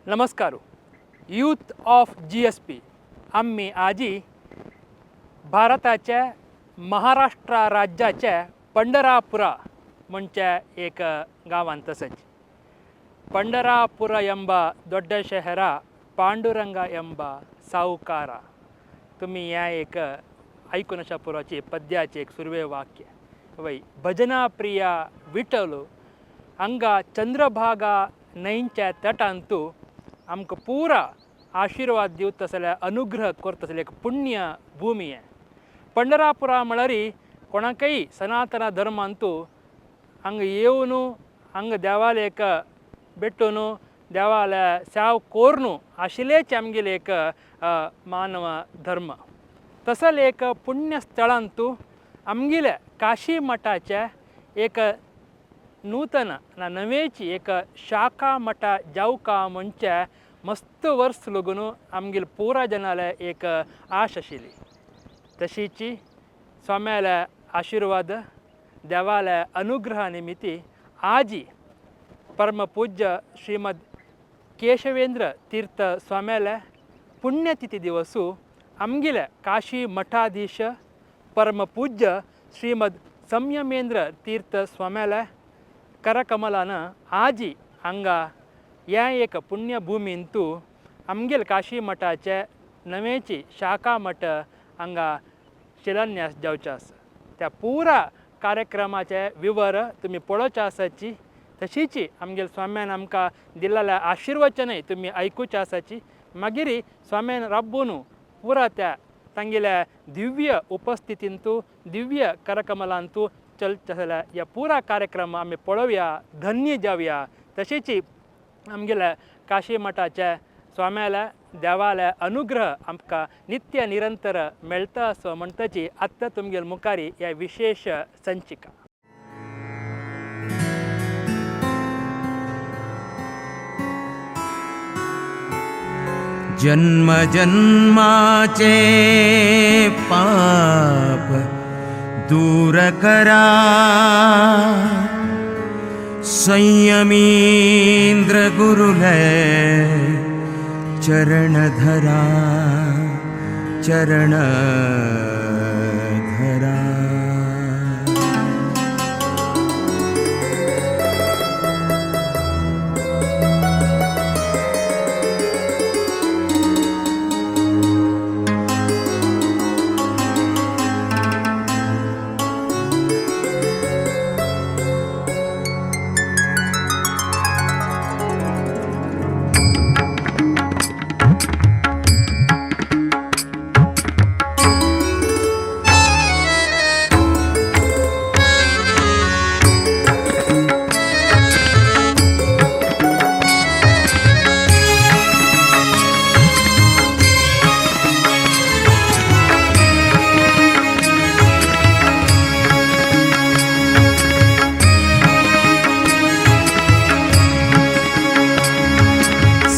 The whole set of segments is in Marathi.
नमस्कार. यूथ ऑफ GSP आम्ही आजी भारताच्या महाराष्ट्र राज्याच्या पंढरापुरा म्हणच्या एक गावांत तसंच पंढरापुರ ಎಂಬ ದೊಡ್ಡ ಶಹರ पांडुरंग ಎಂಬ सावकार. तुम्ही या एक ऐकून पुराची पद्याचे एक सुर्वे वाक्य वै भजना प्रिया विठ्ठल अंगा चंद्रभागा नैंच्या तटांतू आमकां पुरा आशीर्वाद दिवता तसल्या अनुग्रह करता तसले एक पुण्य भूमी आहे. पंढरापुरा म्हळ्यार कोणाकय सनातन धर्मांतू हांगा येवन हांगा देवाले एक भेटून देवाला सेवा करून आशिल्लेच आमगेले एक मानव धर्म. तसल एक पुण्य स्थळांतू आमगेल्या काशी मठाच्या एक नूतन नवेची एक शाखा मठ जावका म्हणच्या मस्त वर्स लगून आमगेल पुरा जनाला एक आश आशिल्ली. तशीच स्वाम्याला आशीर्वाद देवाला अनुग्रह निमित्ती आजी परमपूज्य श्रीमद केशवेंद्र तीर्थ स्वाम्याला पुण्यतिथी दिवसू आमगेल्या काशी मठाधीश परमपूज्य श्रीमद संयमेंद्र तीर्थ स्वाम्याला करकमलान आजी हांगा ह्या एक पुण्यभूमींतू आमगेल काशी मठाचे नवेची शाखा मठ हांगा शिलान्यास जावचे आसा. त्या पुरा कार्यक्रमाचे विवर तुम्ही पळोवचे आसाची. तशीच आमगेल स्वाम्यान आमकां दिल्लेल्या आशिर्वचनय तुम्ही आयकुचे आसाची. मागीर स्वाम्यान राबून पुरा त्या तांगेल्या दिव्य उपस्थितींतू दिव्य कार्यक्रमांतू चलता जाल्यार ह्या पुरा कार्यक्रम आमी पळोवया, धन्य जावया. तशीच आमगेल्या काशी मठाच्या स्वाम्याला देवाला अनुग्रह आमकां नित्य निरंतर मेळटा असो म्हणटाची आत्तां तुमगेल मुखारी ह्या विशेष संचिका. जन्म जन्माचे पाप दूर करा, संयमींद्र गुरुलय चरण धरा, चरण धरा.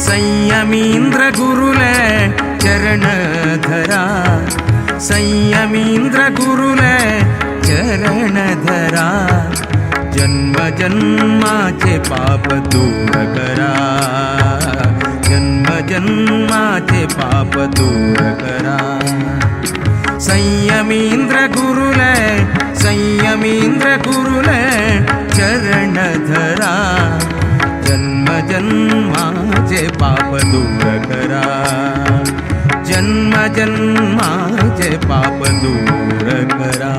संयमींद्र गुरुले चरण धरा, संयमींद्र गुरुले चरण धरा. जन्म जन्माचे पाप दूर करा, जन्म जन्माचे पाप दूर करा. संयमींद्र गुरुले, संयमींद्र गुरुले चरण धरा. जन्म जन्माचे पाप दूर करा, जन्म जन्माचे पाप दूर करा.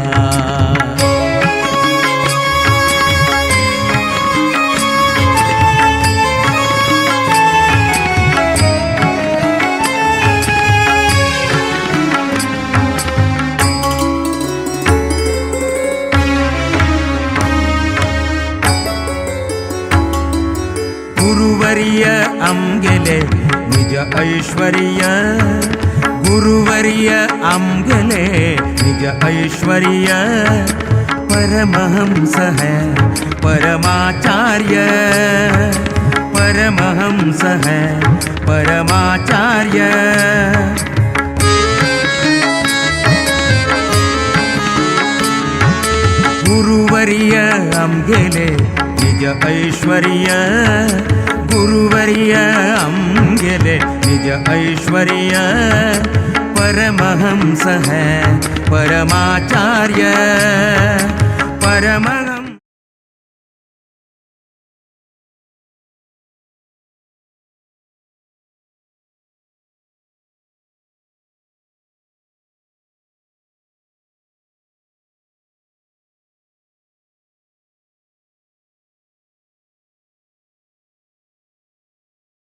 गुरुवर्य आमगेले निज ऐश्वर्य, गुरुवर्य आमगेले निज ऐश्वर्य. परमहंस है परमाचार्य, परमहंस है परमाचार्य. गुरुवर्य आमगेले निज निज ऐश्वर्य गुरुवर्य आमगेले निज ऐश्वर्य परमहंस है परमाचार्य परमहंस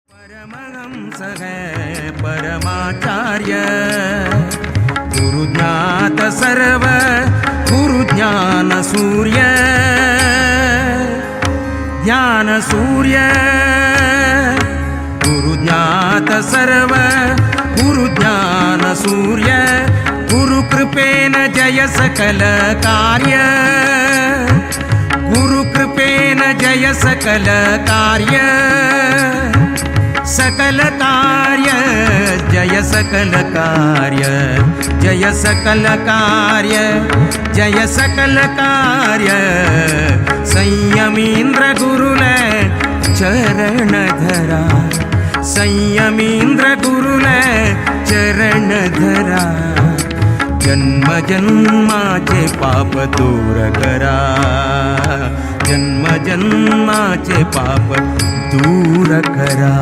परमहंस है परमाचार्य गुरुज्ञात सर्व गुरुज्ञान सूर्य ज्ञान सूर्य गुरुज्ञात सर्व गुरुज्ञान सूर्य गुरुकृपेन जय सकल कार्य गुरुकृपेन जय सकल कार्य सकल कार्य जय सकल कार्य जय सकल कार्य जय सकल कार्य संयमींद्र गुरुले चरण धरा संयमींद्र गुरुले चरण धरा जन्म जन्माचे पाप दूर करा जन्म जन्माचे पाप दूर करा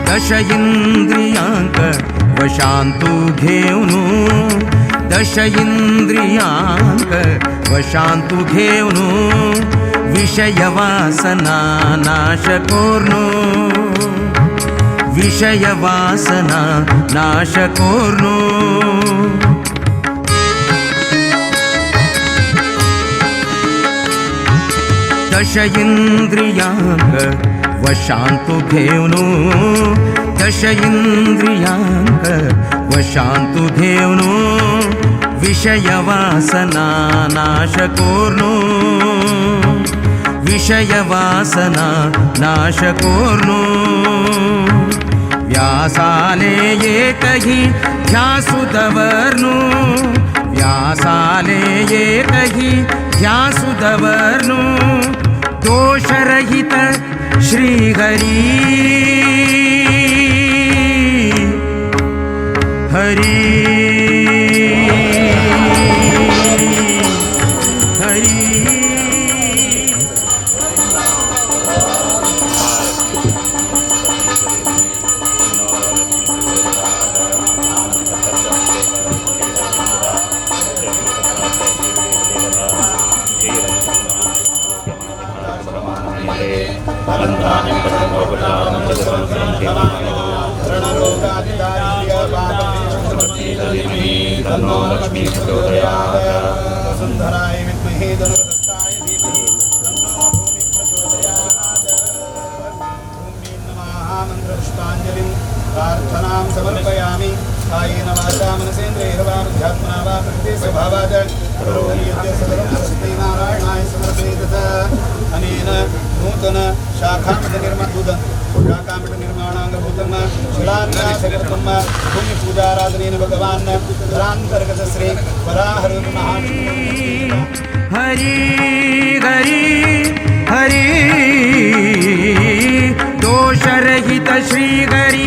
दश इंद्रियांक वशांतु घेऊनु दश इंद्रियांक वशांतु घेऊनु विषय वासना नाश कोर्नु विषय वासना नाश कोर्नु दश इंद्रियांक वशांतु घेऊनु दश इंद्रियांक वशांतु घेऊनु विषय वासना नाश कोर्नु विषय वासना नाश कोर्नु व्यासाले एकही ध्यासुदवर्नु व्यासाले एकही ध्यासुदवर्नु दोषरहित श्री हरि हरि हरि तन्नो लक्ष्मी प्रचोदयात् वसुन्धराय विद्महे धनुर्धराय धीमहि तन्नो भूमि प्रचोदयात् भूमिं नमः मन्त्रपुष्पाञ्जलिं प्रार्थनां समर्पयामि कायेन वाचा मनसेन्द्रियैर्वा बुद्ध्यात्मना वा प्रकृते स्वभावात् करोमि यद्य सकलं परस्मै नारायणाय समर्पयेत् अनेन नूतन शाखामठ निर्माणाङ्गभूतं शिलान्यासकृतं भूमिपूजाराधनेन भगवान् तदान्तर्गत श्री वराहरुद्रमः हरि हरि हरि दोषरहित श्री हरि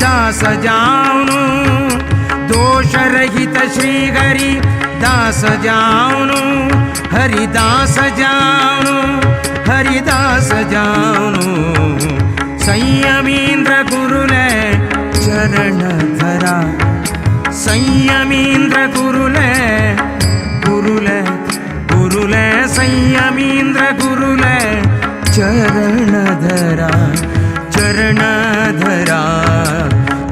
दास जाऊनु दोषरहित श्री हरि दास जाऊनु हरिदास जाऊनु हरिदास जाऊनु संयमींद्र गुरुले चरण धरा संयमींद्र गुरुले गुरुले गुरुले संयमींद्र गुरुले चरण धरा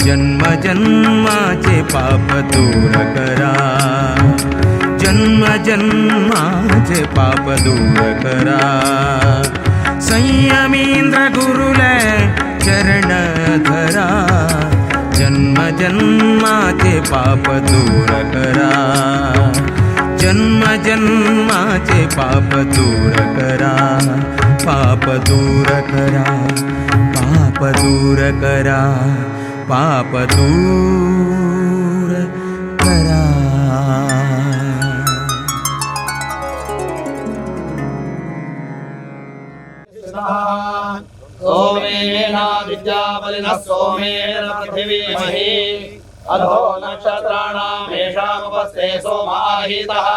जन्म जन्माचे पाप दूर करा जन्म जन्माचे पाप दूर करा संयमींद्र गुरुले चरण धरा जन्म जन्माचे पाप दूर करा जन्म जन्माचे पाप दूर करा पाप दूर करा पाप दूर करा पाप दूर करा सोमेन विद्याबलिनः सोमेन पृथिवीमहि अधो नक्षत्राणामेषामुपस्थे सोमाहितः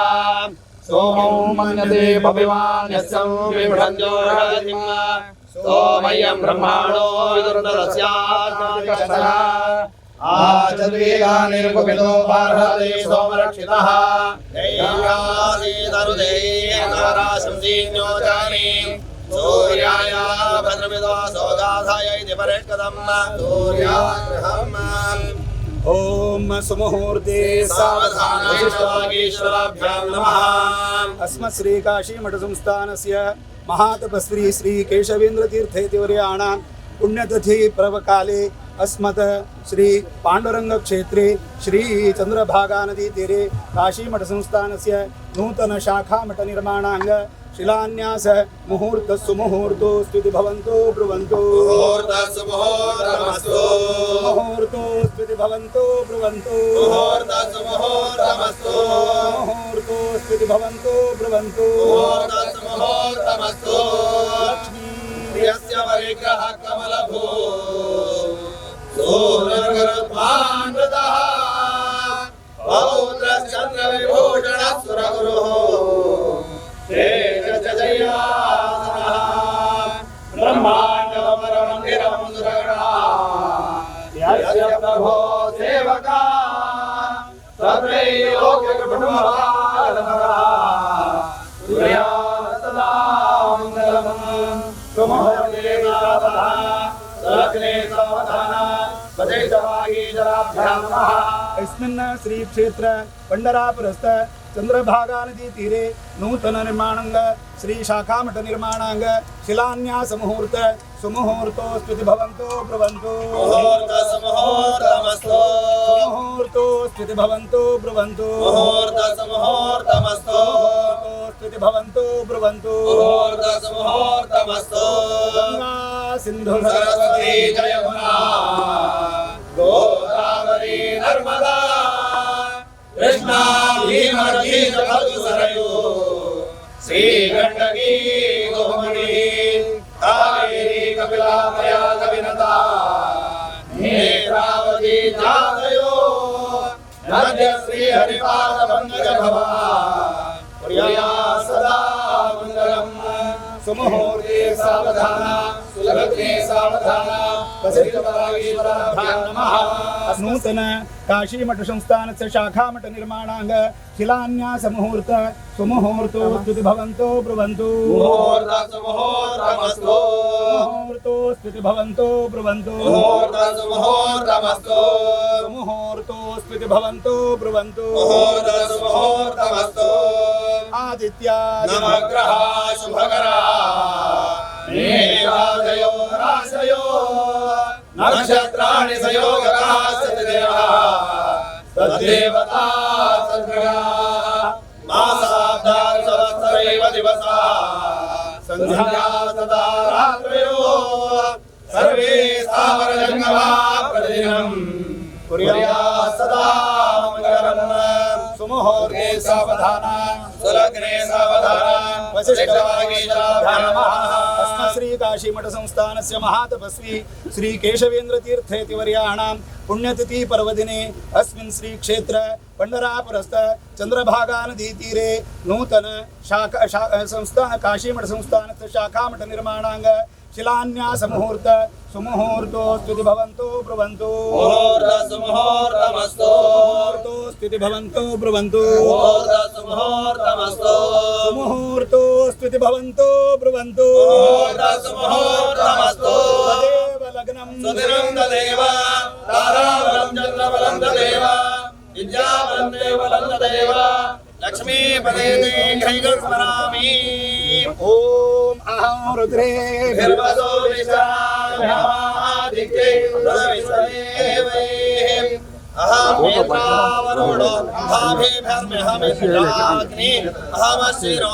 सोमो मन्यते भविवान् यस्यं विभ्रञ्जोषधिं सोमयं ब्रह्माणो विदुर्दस्यात्मकशः आचद्वेगानिर्गुपितो भारते सोमरक्षितः दैयासीदरुदेयकाराशं दीन्योजानि सूर्याय भद्रमिदो सोगाधाय इति परेष्कदम् सूर्याग्रहम् ओम सुमुहूर्ते सावधानश्रीश्वराभ्यां नमः अस्मत् श्री काशी मठ संस्थानस्य महातपस्वी श्री केशवेन्द्र तीर्थेतिवर्याणां पुण्यतिथि पर्वकाले अस्मत् श्री पाण्डुरंग क्षेत्रे श्री चंद्रभागा नदी तीरे काशी मठ संस्थानस्य नूतन शाखा मठ निर्माणांग शिलान्यास मुहूर्त सुमुहूर्तो स्तुति भवन्तो ब्रुवन्तो मुहूर्तसुमुहूर्तमस्तु मुहूर्तो स्तुति भवन्तो ब्रुवन्तो मुहूर्तसुमुहूर्तमस्तु मुहूर्तो स्तुति भवन्तो ब्रुवन्तो मुहूर्तसुमुहूर्तमस्तु लक्ष्मी प्रियस्य परिग्रहः कमलभू सूर्यगरुत्मानृतः पौत्रश्चन्द्रविभूषणः सुरगुरुः तेजस्जयासनः ब्रह्माण्डमरमन्दिरं सुरगणः यस्य प्रभो सेवका तत्रैलोक्यकुटुम्बपालनः सूर्याय सदा मङ्गलम् सुमुहूर्ते अस्मिन् श्री क्षेत्र पंडरापुरस्थ चंद्रभागा नदी तीरे नूतन निर्माणांग श्री शाखा मठ निर्माणांग शिलान्यास मुहूर्त सुमुहूर्तो स्तुति भवन्तो ब्रुवन्तो मुहूर्तसमुहूर्तमस्तु मुहूर्तो स्तुति भवन्तो ब्रुवन्तो मुहूर्तसमुहूर्तमस्तु स्तुति भवन्तो ब्रुवन्तो मुहूर्तसमुहूर्तमस्तु गंगा सिंधु सरस्वती जयमुना गोदावरी नर्मदा कृष्णा भीमरथी जगतु सरयू श्री गंडकी गोमती कावेरी कपिला प्रयागविनता नेत्रावती जातयो नद्य श्री हरिपाद पंकज भवा प्रिया सदा मंगलम् सुमुहूर्ते सावधान सुलग्ने सावधान वसिष्ठपरागीश्वराभ्यां नमः नूतन काशी मठ संस्थानस्य शाखा मठ निर्माणांग शिलान्यास मुहूर्त सुमुहूर्तो स्तुति भवन्तो ब्रुवन्तो मुहूर्तसमुहूर्तमस्तु मुहूर्तो स्तुति भवन्तो ब्रुवन्तो मुहूर्तसमुहूर्तमस्तु मुहूर्तो स्तुति भवन्तो ब्रुवन्तो मुहूर्तसमुहूर्तमस्तु आदित्या नवग्रहा शुभकरा मेघादयो राशयो नक्षत्राणि संयोगकाः सतदेवः तद्देवता सद्ग्रहाः मासाब्दाः सहस्रैव दिवसाः सन्ध्या सदा रात्रयो सर्वे स्थावरजङ्गमाः प्रतिदिनं कुर्यात् सदा मङ्गलम् सुमुहूर्ते सावधान सुलग्ने सावधान वसिष्ठवागीश्वराभ्यां नमः अस्मत् श्री काशी मठ संस्थानस्य महातपस्वी श्री केशवेन्द्र तीर्थेतिवर्याणां पुण्यतिथि पर्वदिने अस्मिन् श्री क्षेत्र पंडरापुरस्थ चंद्रभागा नदी तीरे नूतन संस्थान काशी मठ संस्थानस्य शाखा मठ निर्माणांग शिलान्यास मुहूर्त सुमुहूर्तो स्तुति भवन्तो ब्रुवन्तो मुहूर्तसमुहूर्तमस्तु मुहूर्तो स्तुति भवन्तो ब्रुवन्तो मुहूर्तसमुहूर्तमस्तु मुहूर्तो स्तुति भवन्तो ब्रुवन्तो मुहूर्तसमुहूर्तमस्तु तदेव लग्नं सुधिरं तदेव ताराबलं चन्द्रबलं तदेव विद्याबलं देवबलं तदेव लक्ष्मीपदे दीर्घैकं स्मरामि ॐ अहं रुद्रे गर्भसो विश्वाभ्याम् दिक्के प्रविश्वदेवैः अहमेत्रावरुणो भाभिभर्म्यहमिन्द्राग्नि अहमशिरो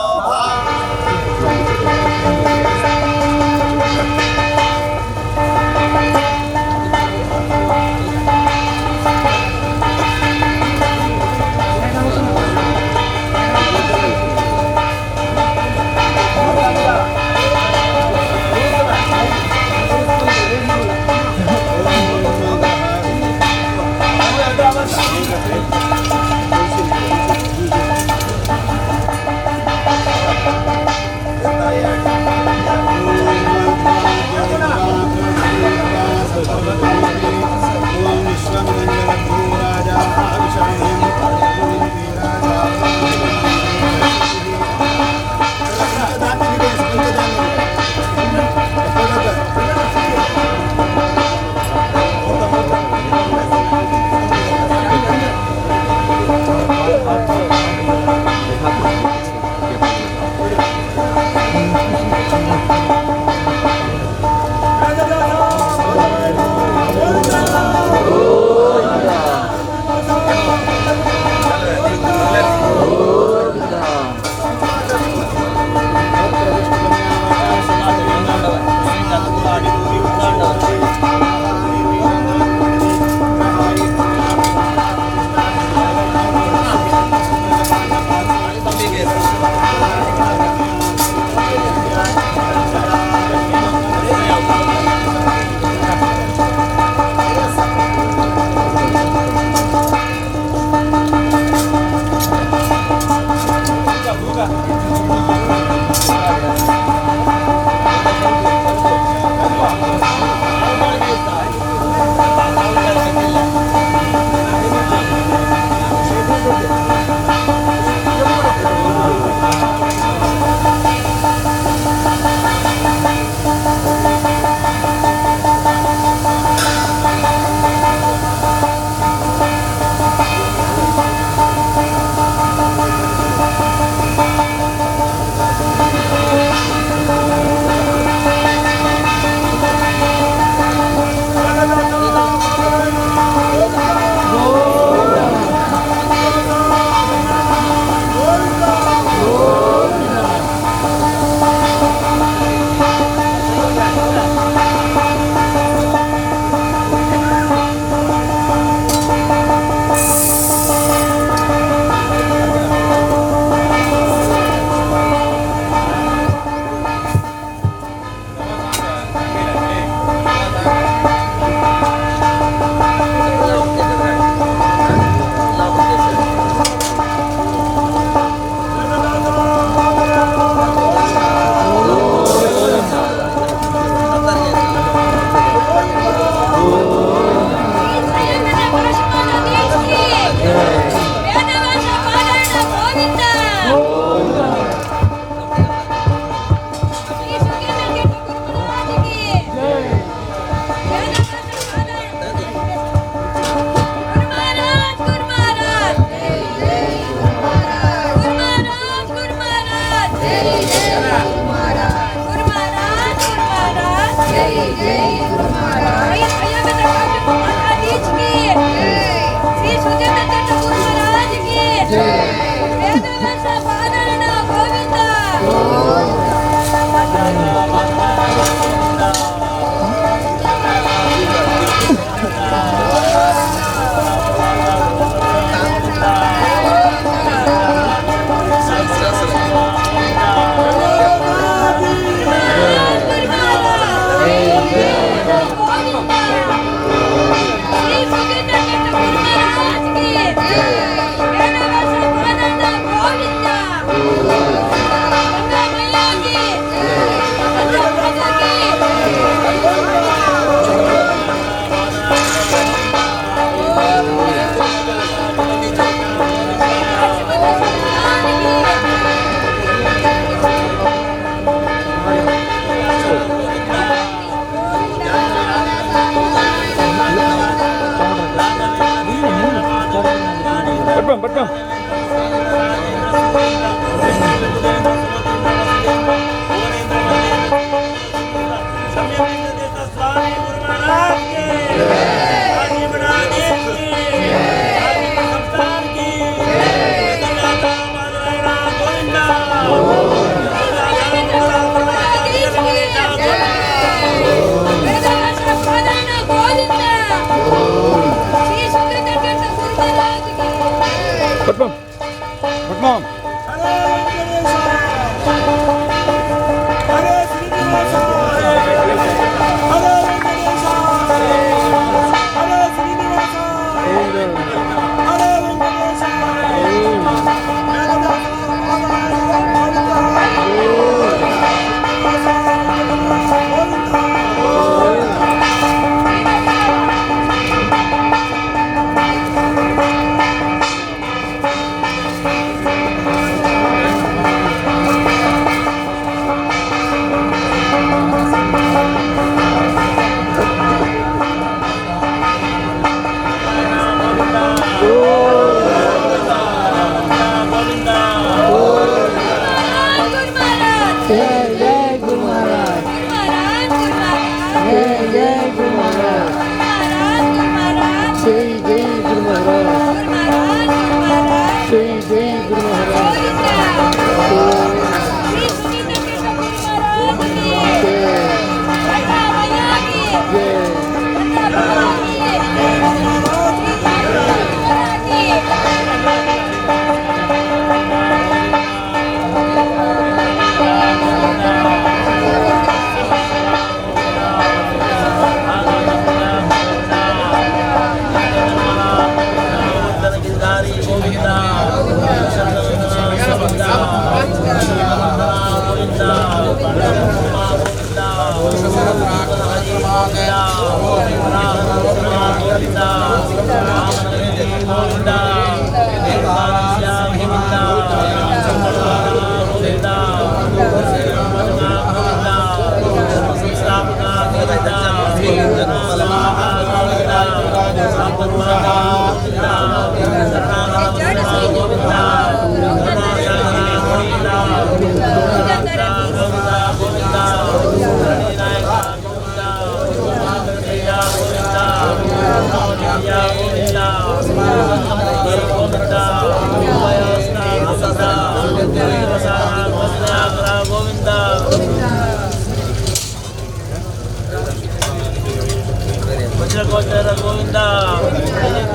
गोविंदा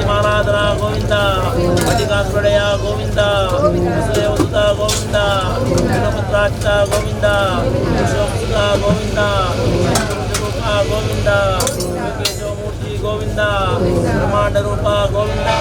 माराधना गोविंदा अधिकात्मया गोविंदा गोविंदा गोविंदा गोविंदा गोविंदा गोविंदा केशवमूर्ति गोविंदा ब्रह्मांड रूपा गोविंदा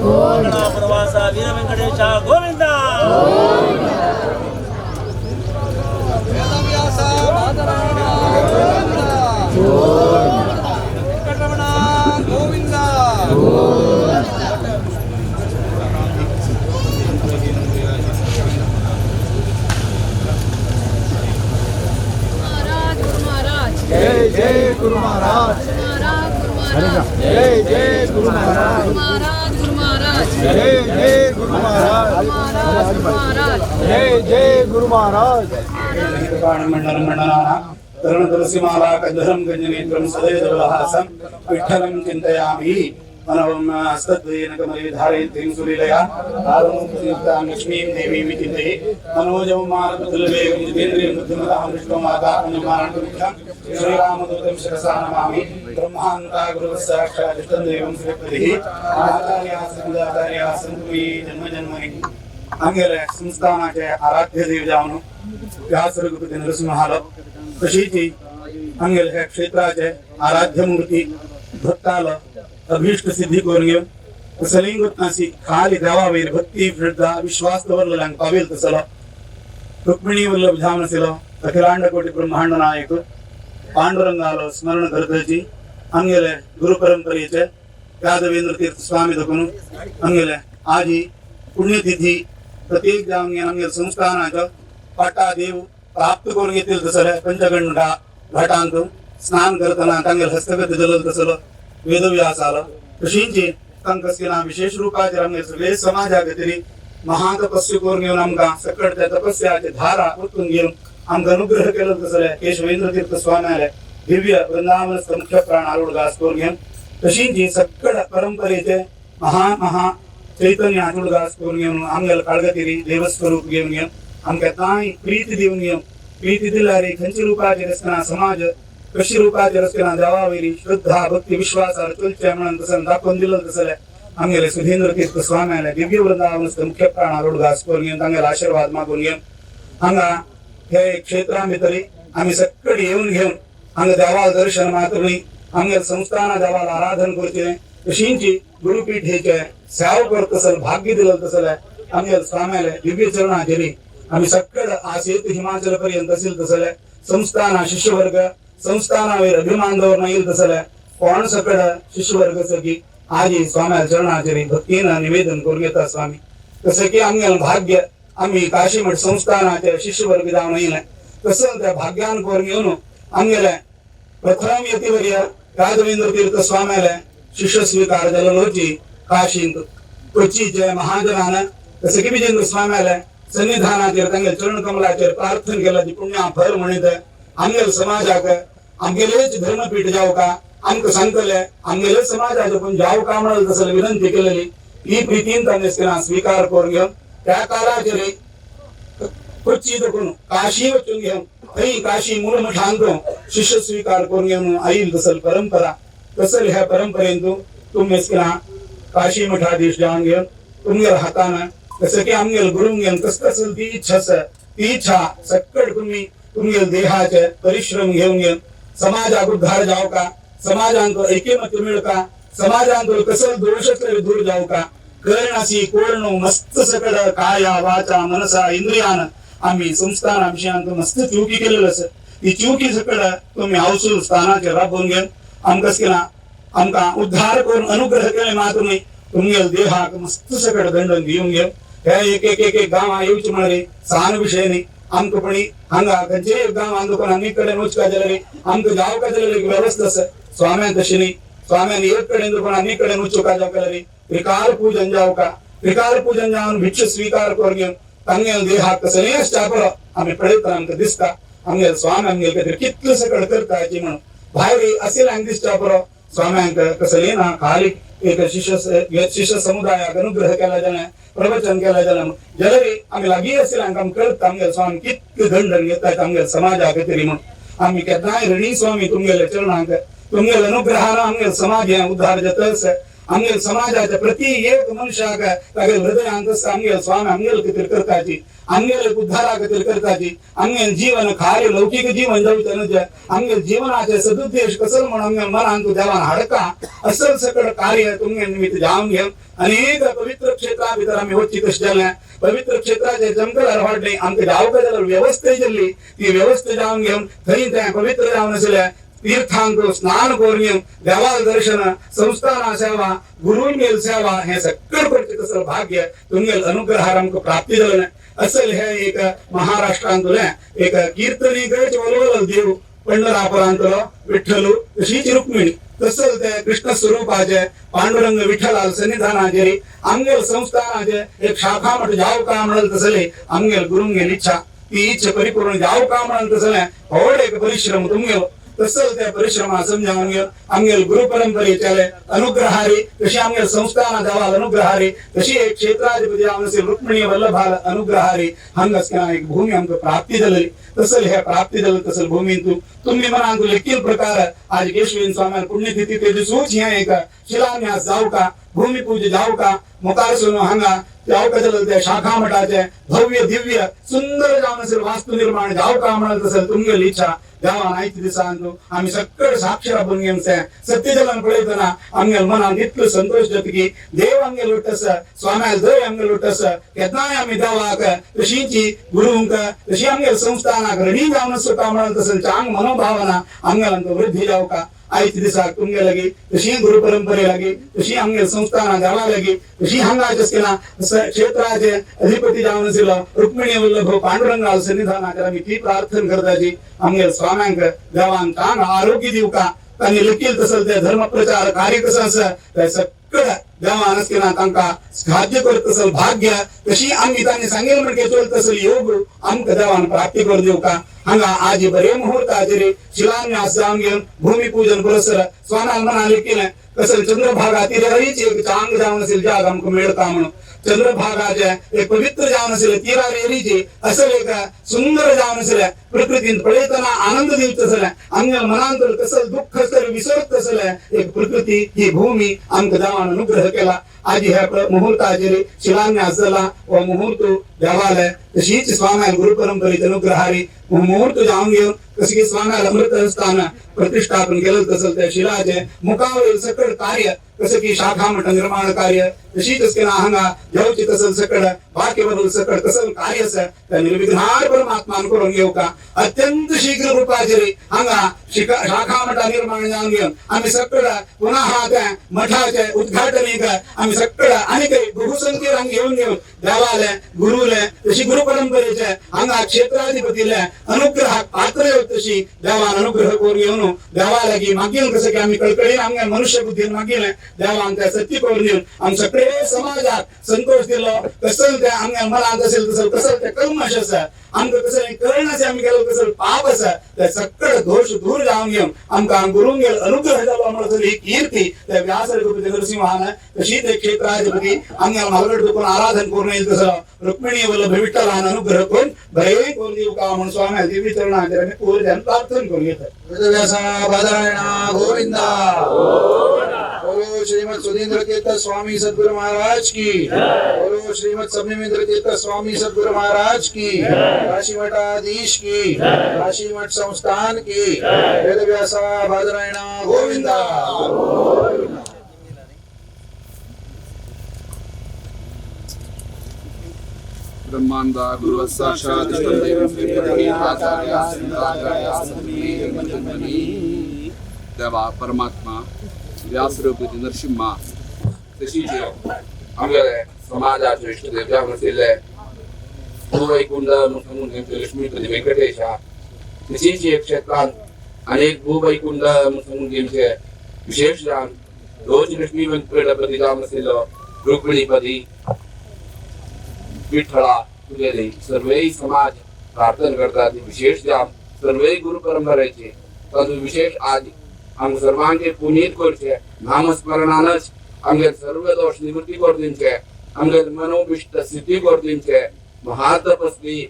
गोविंदा प्रवास वीर वेंकटेश गोविंदा जय जय गुरु महाराज जय जय गुरु महाराज जय जय गुरु महाराज जय जय गुरु महाराज मंडलम मंडलाना तरुण तुलसीमाला कंधरम गंजनेत्रम सदैवहासम विठ्ठलं चिंतयामि मनोम हस्तद्वयेन कमले धारयन्तीं सुलीलया आरुणुक्तां लक्ष्मीं देवीं चिन्तये मनोजं मानपतुलवेगं जितेन्द्रियं बुद्धिमतां विष्णुमातात्मजमानन्तमुख्यं श्रीरामदूतं शिरसा नमामि ब्रह्मान्ता गुरुसाक्षात् देवं श्रीपतिः आचार्याः सन्तुमी जन्मजन्मनि अंगेले संस्थानाचे आराध्य देव जावनु व्यासरघुपती नरसिंहालो तशीची अंगेल हे क्षेत्राचे आराध्य मूर्ती भक्ताला अभीष्ट सिद्धी करून तसलिंगुत्नासी खाली देवावीर भक्ती श्रद्धा विश्वास तवरलं पावेल तसला रुक्मिणी वल्लभ ध्यानसिलो अखिलांड कोटी ब्रह्मांड नायक पांडुरंगालो स्मरण करतजी अंगेले गुरु परंपरेचे यादवेंद्र तीर्थ स्वामी दकुनु अंगेले आजी पुण्यतिथी प्रत्येक जांगे अंगेल संस्थानाचं पाटा देव प्राप्त करून घेतील तसं पंचगंड घाटांत स्नान करताना तांगेल हस्तगत जलल तसलं वेदव्यास आलं ऋषींची कंकस्किना विशेष रूपाचे रंगे सगळे समाजागतीने महातपस्वी करून घेऊन आमका सकट त्या तपस्याचे धारा ओतून घेऊन आमका अनुग्रह केलं तसं केशवेंद्र तीर्थ स्वाम्याला दिव्य वृंदावनस्थ मुख्य प्राण आरूढ गास करून घेऊन तशींची सकट परंपरेचे महा चैतन्य आरूढ गास करून घेऊन आमगेल काळगतिरी देवस्वरूप घेऊन घेऊन आमका ताई प्रीती देऊन घेऊन प्रीती दिल्यारे खंची रूपाचे रचना समाज कशी रूपाचे रचना देवावेरी श्रद्धा भक्ती विश्वासाला चलच्या म्हणून तसं दाखवून दिलं तसं आमगेले सुधींद्र तीर्थ स्वाम्याला दिव्य वृंदावनस्थ मुख्य प्राण आरूढ गास करून घेऊन तांगेला आशीर्वाद मागून घेऊन हांगा हे क्षेत्राभितरी आम्ही सकट येऊन घेऊन हांगा देवाला दर्शन मातृणी आमगेल संस्थाना देवाला आराधन करते तशींची गुरुपीठेचे सेवा करत तसं भाग्य दिलं तसं आमगेल स्वाम्याला दिव्य चरणाचेरी आम्ही सकट आसेत हिमाचल पर्यंत असेल तसं संस्थाना शिष्यवर्ग संस्थानावर अभिमान दवरना येईल तसं कोण सकट शिष्यवर्ग की आजी स्वाम्याला चरणाचेरी भक्तीनं निवेदन करून घेतात स्वामी तसं की आमगेल भाग्य आम्ही काशी मठ संस्थानाचे शिष्यवर्ग जाऊन येईल तसं त्या भाग्यान करून घेऊन आमगेले प्रथम यतिवर्य राघवेंद्र तीर्थ स्वाम्याला शिष्य स्वीकार जललोची काशींत कोचीचे महाजनानं तसं की विजेंद्र स्वाम्याला सन्निधानाचेर तांगे चरण कमलाचेर प्रार्थना केला ती पुण्या फळ म्हणीत आमगेल समाजाक आमगेलेच धर्मपीठ जाव का आमक सांगतले आमगेलेच समाजाचे पण जाव का म्हणलं तसं विनंती केलेली ही प्रीतीन तांगे स्वीकार करून घेऊन त्या काळाचेर कोची दखून काशी वचून घेऊन थंय काशी मूळ मठांत शिष्य स्वीकार करून घेऊन आईल तसल परंपरा तसल ह्या परंपरेंतू तुम्ही काशी मठाधीश जाऊन घेऊन तुमगेल हातानं जसं की आमगेल गुरुंग घेऊन कसं असेल ती इच्छा सकट तुम्ही तुमगेल देहाचे परिश्रम घेऊन घेऊन समाजाक उद्धार जाव का समाजांत ऐक्यमत्य मिळ का समाजांत कसं दोष दूर जाऊ का कर्णासी कोर्ण मस्त सकट काया वाचा मनसा इंद्रियान आम्ही संस्थान आमच्यात मस्त चुकी केलेलं असं ती चुकी सकट तुम्ही अवसूल स्थानाचे राबवून घेऊन आमकाच केला आमका उद्धार करून अनुग्रह केले मातुनी तुमगेल देहाक मस्त सकट दंडन घेऊन घेऊन ह्या एक गाव येऊच म्हणारे सान विषयनी आमकपणी हांगा खंचे गाव आंदोलन अन्नीकडे नोचका जलरे आमक जाव का जलरे व्यवस्था स्वाम्या तशीनी स्वाम्याने एक कडे पण अन्नीकडे नोचका जाव कलरे त्रिकाल पूजन जाव का त्रिकाल पूजन जाऊन भिक्ष स्वीकार करून घेऊन तांगेल देहाक कसं चापर आम्ही पडत आमक दिसता आमगेल स्वामी आमगेल काहीतरी कितलं सकट करताची म्हणून भायरी असेल अंग दिसता पर स्वाम्यांक कसं ना खाली एक शिष्य समुदायाक अनुग्रह केला जाणे प्रवचन केला जाणे जलरी आम्ही लागी असेल आमकां कळत आमगेल स्वामी कितके दंडन घेतात आमगेल समाजाक तरी म्हणून आम्ही केन्नाय ऋणी स्वामी तुमगेले चरणांक तुमगेल अनुग्रहानं आमगेल समाज हे उद्धार जातस आमगेल समाजाच्या प्रति एक मनुष्याक तागेल हृदयांत आमगेल स्वामी आमगेल कितें करताची आमगेल उद्धारा खातीर करताची आमगेल जीवन खाली लौकिक जीवन जावचें आमगेल जीवनाचे सदुद्देश कसं म्हणून आमगेल मनान तूं देवान हाडका असल सकट कार्य तुमगेल निमित्त जावन घेवन अनेक पवित्र क्षेत्रा भितर आमी वचची तशें जालें पवित्र क्षेत्राचे जंगल वाडले आमकां जावपाक जाल्यार व्यवस्था जाल्ली ती व्यवस्था जावन घेवन थंय तें पवित्र जावन आसलें तीर्थांत स्नान करून घेऊन देवाल दर्शन संस्थाना सेवा गुरुंगेल सेवा हे सकट करचे तसं भाग्य तुमगेल अनुग्रहार आमकां प्राप्ती जालें असल हे एक महाराष्ट्रांतले एक कीर्तनी गच वलवल देव पंढरापुरांतलो विठ्ठल तशीच रुक्मिणी तसल ते कृष्ण स्वरूपाचे पांडुरंग विठ्ठलाल सन्निधानाचेर आमगेल संस्थानाचे एक शाखा मठ जाव का म्हणल तसले आमगेल गुरुंगेल इच्छा ती इच्छा परिपूर्ण जाव का म्हणल तसले व्हड एक परिश्रम तुमगेल तसल त्या परिश्रमा समजावून घेऊन आमगेल गुरु परंपरेचे अनुग्रहारी तशी आमगेल संस्थाना देवाल अनुग्रहारी तशी एक क्षेत्राधिपती जावन रुक्मिणी वल्लभाल अनुग्रहारी हांगाच एक भूमी आमकां प्राप्ती जालेली तसल हे प्राप्ती जालें तसल भूमीन तुम्ही मनान लेखील प्रकार आज केशवेन स्वामी पुण्यतिथी ते दिसूच हे एक शिलान्यास जाव का भूमिपूज जावका मुखारसून हांगा जावका जाल्यार त्या शाखा मठाचे भव्य दिव्य सुंदर जावन असेल वास्तू निर्माण जावका म्हणत असेल तुमगेली इच्छा देवान आयच्या दिसान आम्ही सगळे साक्षर बन घेमसे सत्य जलन पळयतना आमगेल मनान इतलो संतोष जाता की देव आमगेल उठस स्वाम्याल दय आमगेल उठस केन्नाय आमी देवाक तशीची गुरूंक तशी आमगेल संस्थानाक रडी जावन आसता म्हणत असेल चांग मनोभावना आमगेलांत वृद्धी जावका आयच्या दिसाक तुमगे लागी तशी गुरु परंपरे लागी तशी आमगे संस्थाना देवा लागी तशी हांगा क्षेत्राचे अधिपती जावन आशिल्लो रुक्मिणी वल्लभ पांडुरंगा सन्निधानाक आमी ती प्रार्थना करताची आमगे स्वाम्यांक देवान चांग आरोग्य दिवका तांणी लिखील तसल ते धर्म प्रचार कार्य कसं आसा ते सगळं देवान आसतना तांकां साध्य करत असल भाग्य तशी आमी तांणी सांगेल म्हणजे चलत असल योग आमकां देवान प्राप्ती कर दिवका हांगा आज बरे मुहूर्त हाजेरी शिलान्यास जावन घेवन भूमिपूजन परसर स्वानाल मना लिखिलें कसं चंद्रभागा तिरेरीच एक चांग जावन असेल जाग आमकां मेळटा म्हणून चंद्रभागाचे एक पवित्र जावन आशिल्ले तिरा रेरीचे असल एक सुंदर जावन आशिल्ले प्रकृतीन पळयतना आनंद दिवचो आसले आमगे मनांत कसं दुःख तरी विसरत आसले एक प्रकृती ही भूमी आमकां देवान अनुग्रह केला आज ह्या मुहूर्ताचेर शिलान्यास जाला व मुहूर्त देवालय तशीच स्वाम्याल गुरु परंपरेचे अनुग्रहारी मुहूर्त जावन घेवन कशी की स्वाम्याल अमृत स्थान प्रतिष्ठापन केलं तसं त्या शिलाचे मुखावरील सकळ कार्य कसं की शाखा मठ निर्माण कार्य तशीच केला हांगा जेवची तसं सकळ बाकीवरील सकळ कसं कार्य आसा त्या निर्विघ्नार परमात्मान करून घेवका अत्यंत शीघ्र रूपाचेर हांगा शाखा मठ निर्माण जावन घेवन आम्ही सकळ पुन्हा त्या मठाचे उद्घाटनीक आम्ही सकळ आणि काही बहुसंख्येन घेऊन देवालय गुरुले तशी गुरु परंपरेचे हांगा क्षेत्राधिपतीले अनुग्रहाक पात्र तशी देवान अनुग्रह करून घेवन देवालागी मागील कसं की आम्ही कळकळीन आमगे मनुष्य बुद्धीन मागीले देवान त्या सत्य करून घेवन आमी सगळे समाजाक संतोष दिलो कसं त्या आमगे मनांत असेल तसं कसं ते कल्मश आसा आमकां कसं करण्याचे आमी केलो कसं पाप आसा ते सगळे दोष दूर जावन घेवन आमकां गुरूंगेर अनुग्रह जालो म्हणून ही कीर्ती त्या व्यासरूपी नरसिंहान तशी ते क्षेत्राधिपती आमगे मालगड दुखून आराधन करून येईल तसं रुक्मिणी वल्लभ विठ्ठलान अनुग्रह करून बरे करून दिवका म्हणून स्वामी दिव्य चरणाचेर आमी पूर्ण प्रार्थना करून घेतात वेदव्यासा बादरायणा गोविंदा बोलो श्रीमद सुधींद्र तीर्थ स्वामी सद्गुरु महाराज की बोलो श्रीमद सबनीमेंद्र तीर्थ स्वामी सद्गुरु महाराज की काशी मठाधीश की काशी मठ संस्थान की वेदव्यासा बादरायणा गोविंदा ब्रह्मांडा गुरु साक्षात देवा परमात्मा व्यासरूपी नरसिंहा तशीच आमगे समाजाचे इष्टदेव जावन आशिल्ले भूवैकुंठ मुसलमान लक्ष्मीपती वेंकटेशा तशीच एक क्षेत्रांत अनेक भूवैकुंठ मुसलमानचे विशेष जावन रोज लक्ष्मी वेंकटपती जावन आशिल्लो रुक्मिणीपती विठ्ठला तुगेली सर्वही समाज प्रार्थना करतात विशेष जाम सर्वही गुरु परंपरेचे तातूंत विशेष आज आमकां सर्वांचे पुनीत करचे नामस्मरणानच आमगे सर्व दोष निवृत्ती करून दिवचे आमगे मनोभिष्ट सिद्धी करून दिवचे महातपस्वी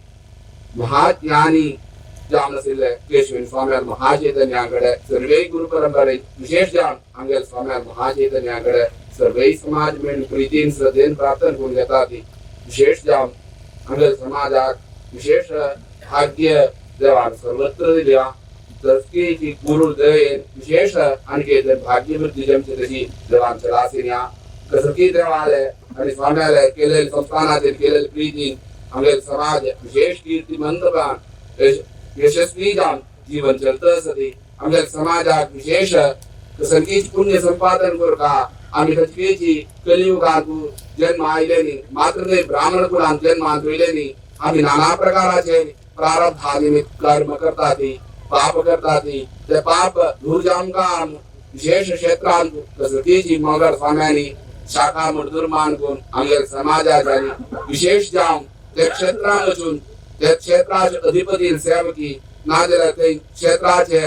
महाज्ञानी जावन आशिल्ले केशवीन स्वाम्यार महाचैतन्याकडे सर्वही गुरु परंपरेत विशेष जावन आमगे स्वाम्यार महाचैतन्याकडे सर्वही समाज मेळून प्रितीन श्रद्धेन प्रार्थना करून घेतात विशेष जावन आमगे समाजाक विशेष भाग्य देवान सर्वत्र दिल्या तसकी गुरु दयेन विशेष आणखी भाग्य वृत्ती जमचे तशी देवान चलासिन्या कसकी देवालय आणि स्वाम्यालय केलेले संस्थानातील केलेले प्रीती आमगे समाज विशेष कीर्तिमंत यशस्वी जावन जीवन चलत असती आमगे समाजाक विशेष कसकीच पुण्य संपादन करता आम्ही कचकेची कलियुगात जन्म आयलेनी मात्र ते ब्राह्मण कुलांत जन्मांत येयलेनी आम्ही नाना प्रकाराचे प्रारब्धानिमित्त कर्म करतात पाप करतात ते पाप दूर जावन काम विशेष क्षेत्रांत कसकीची मगर स्वाम्यांनी शाखा मठ निर्माण करून आमगे समाजाच्या विशेष जावन ते क्षेत्रांत वचून ते क्षेत्राचे अधिपती सेवकी नाजाल्यार ते क्षेत्राचे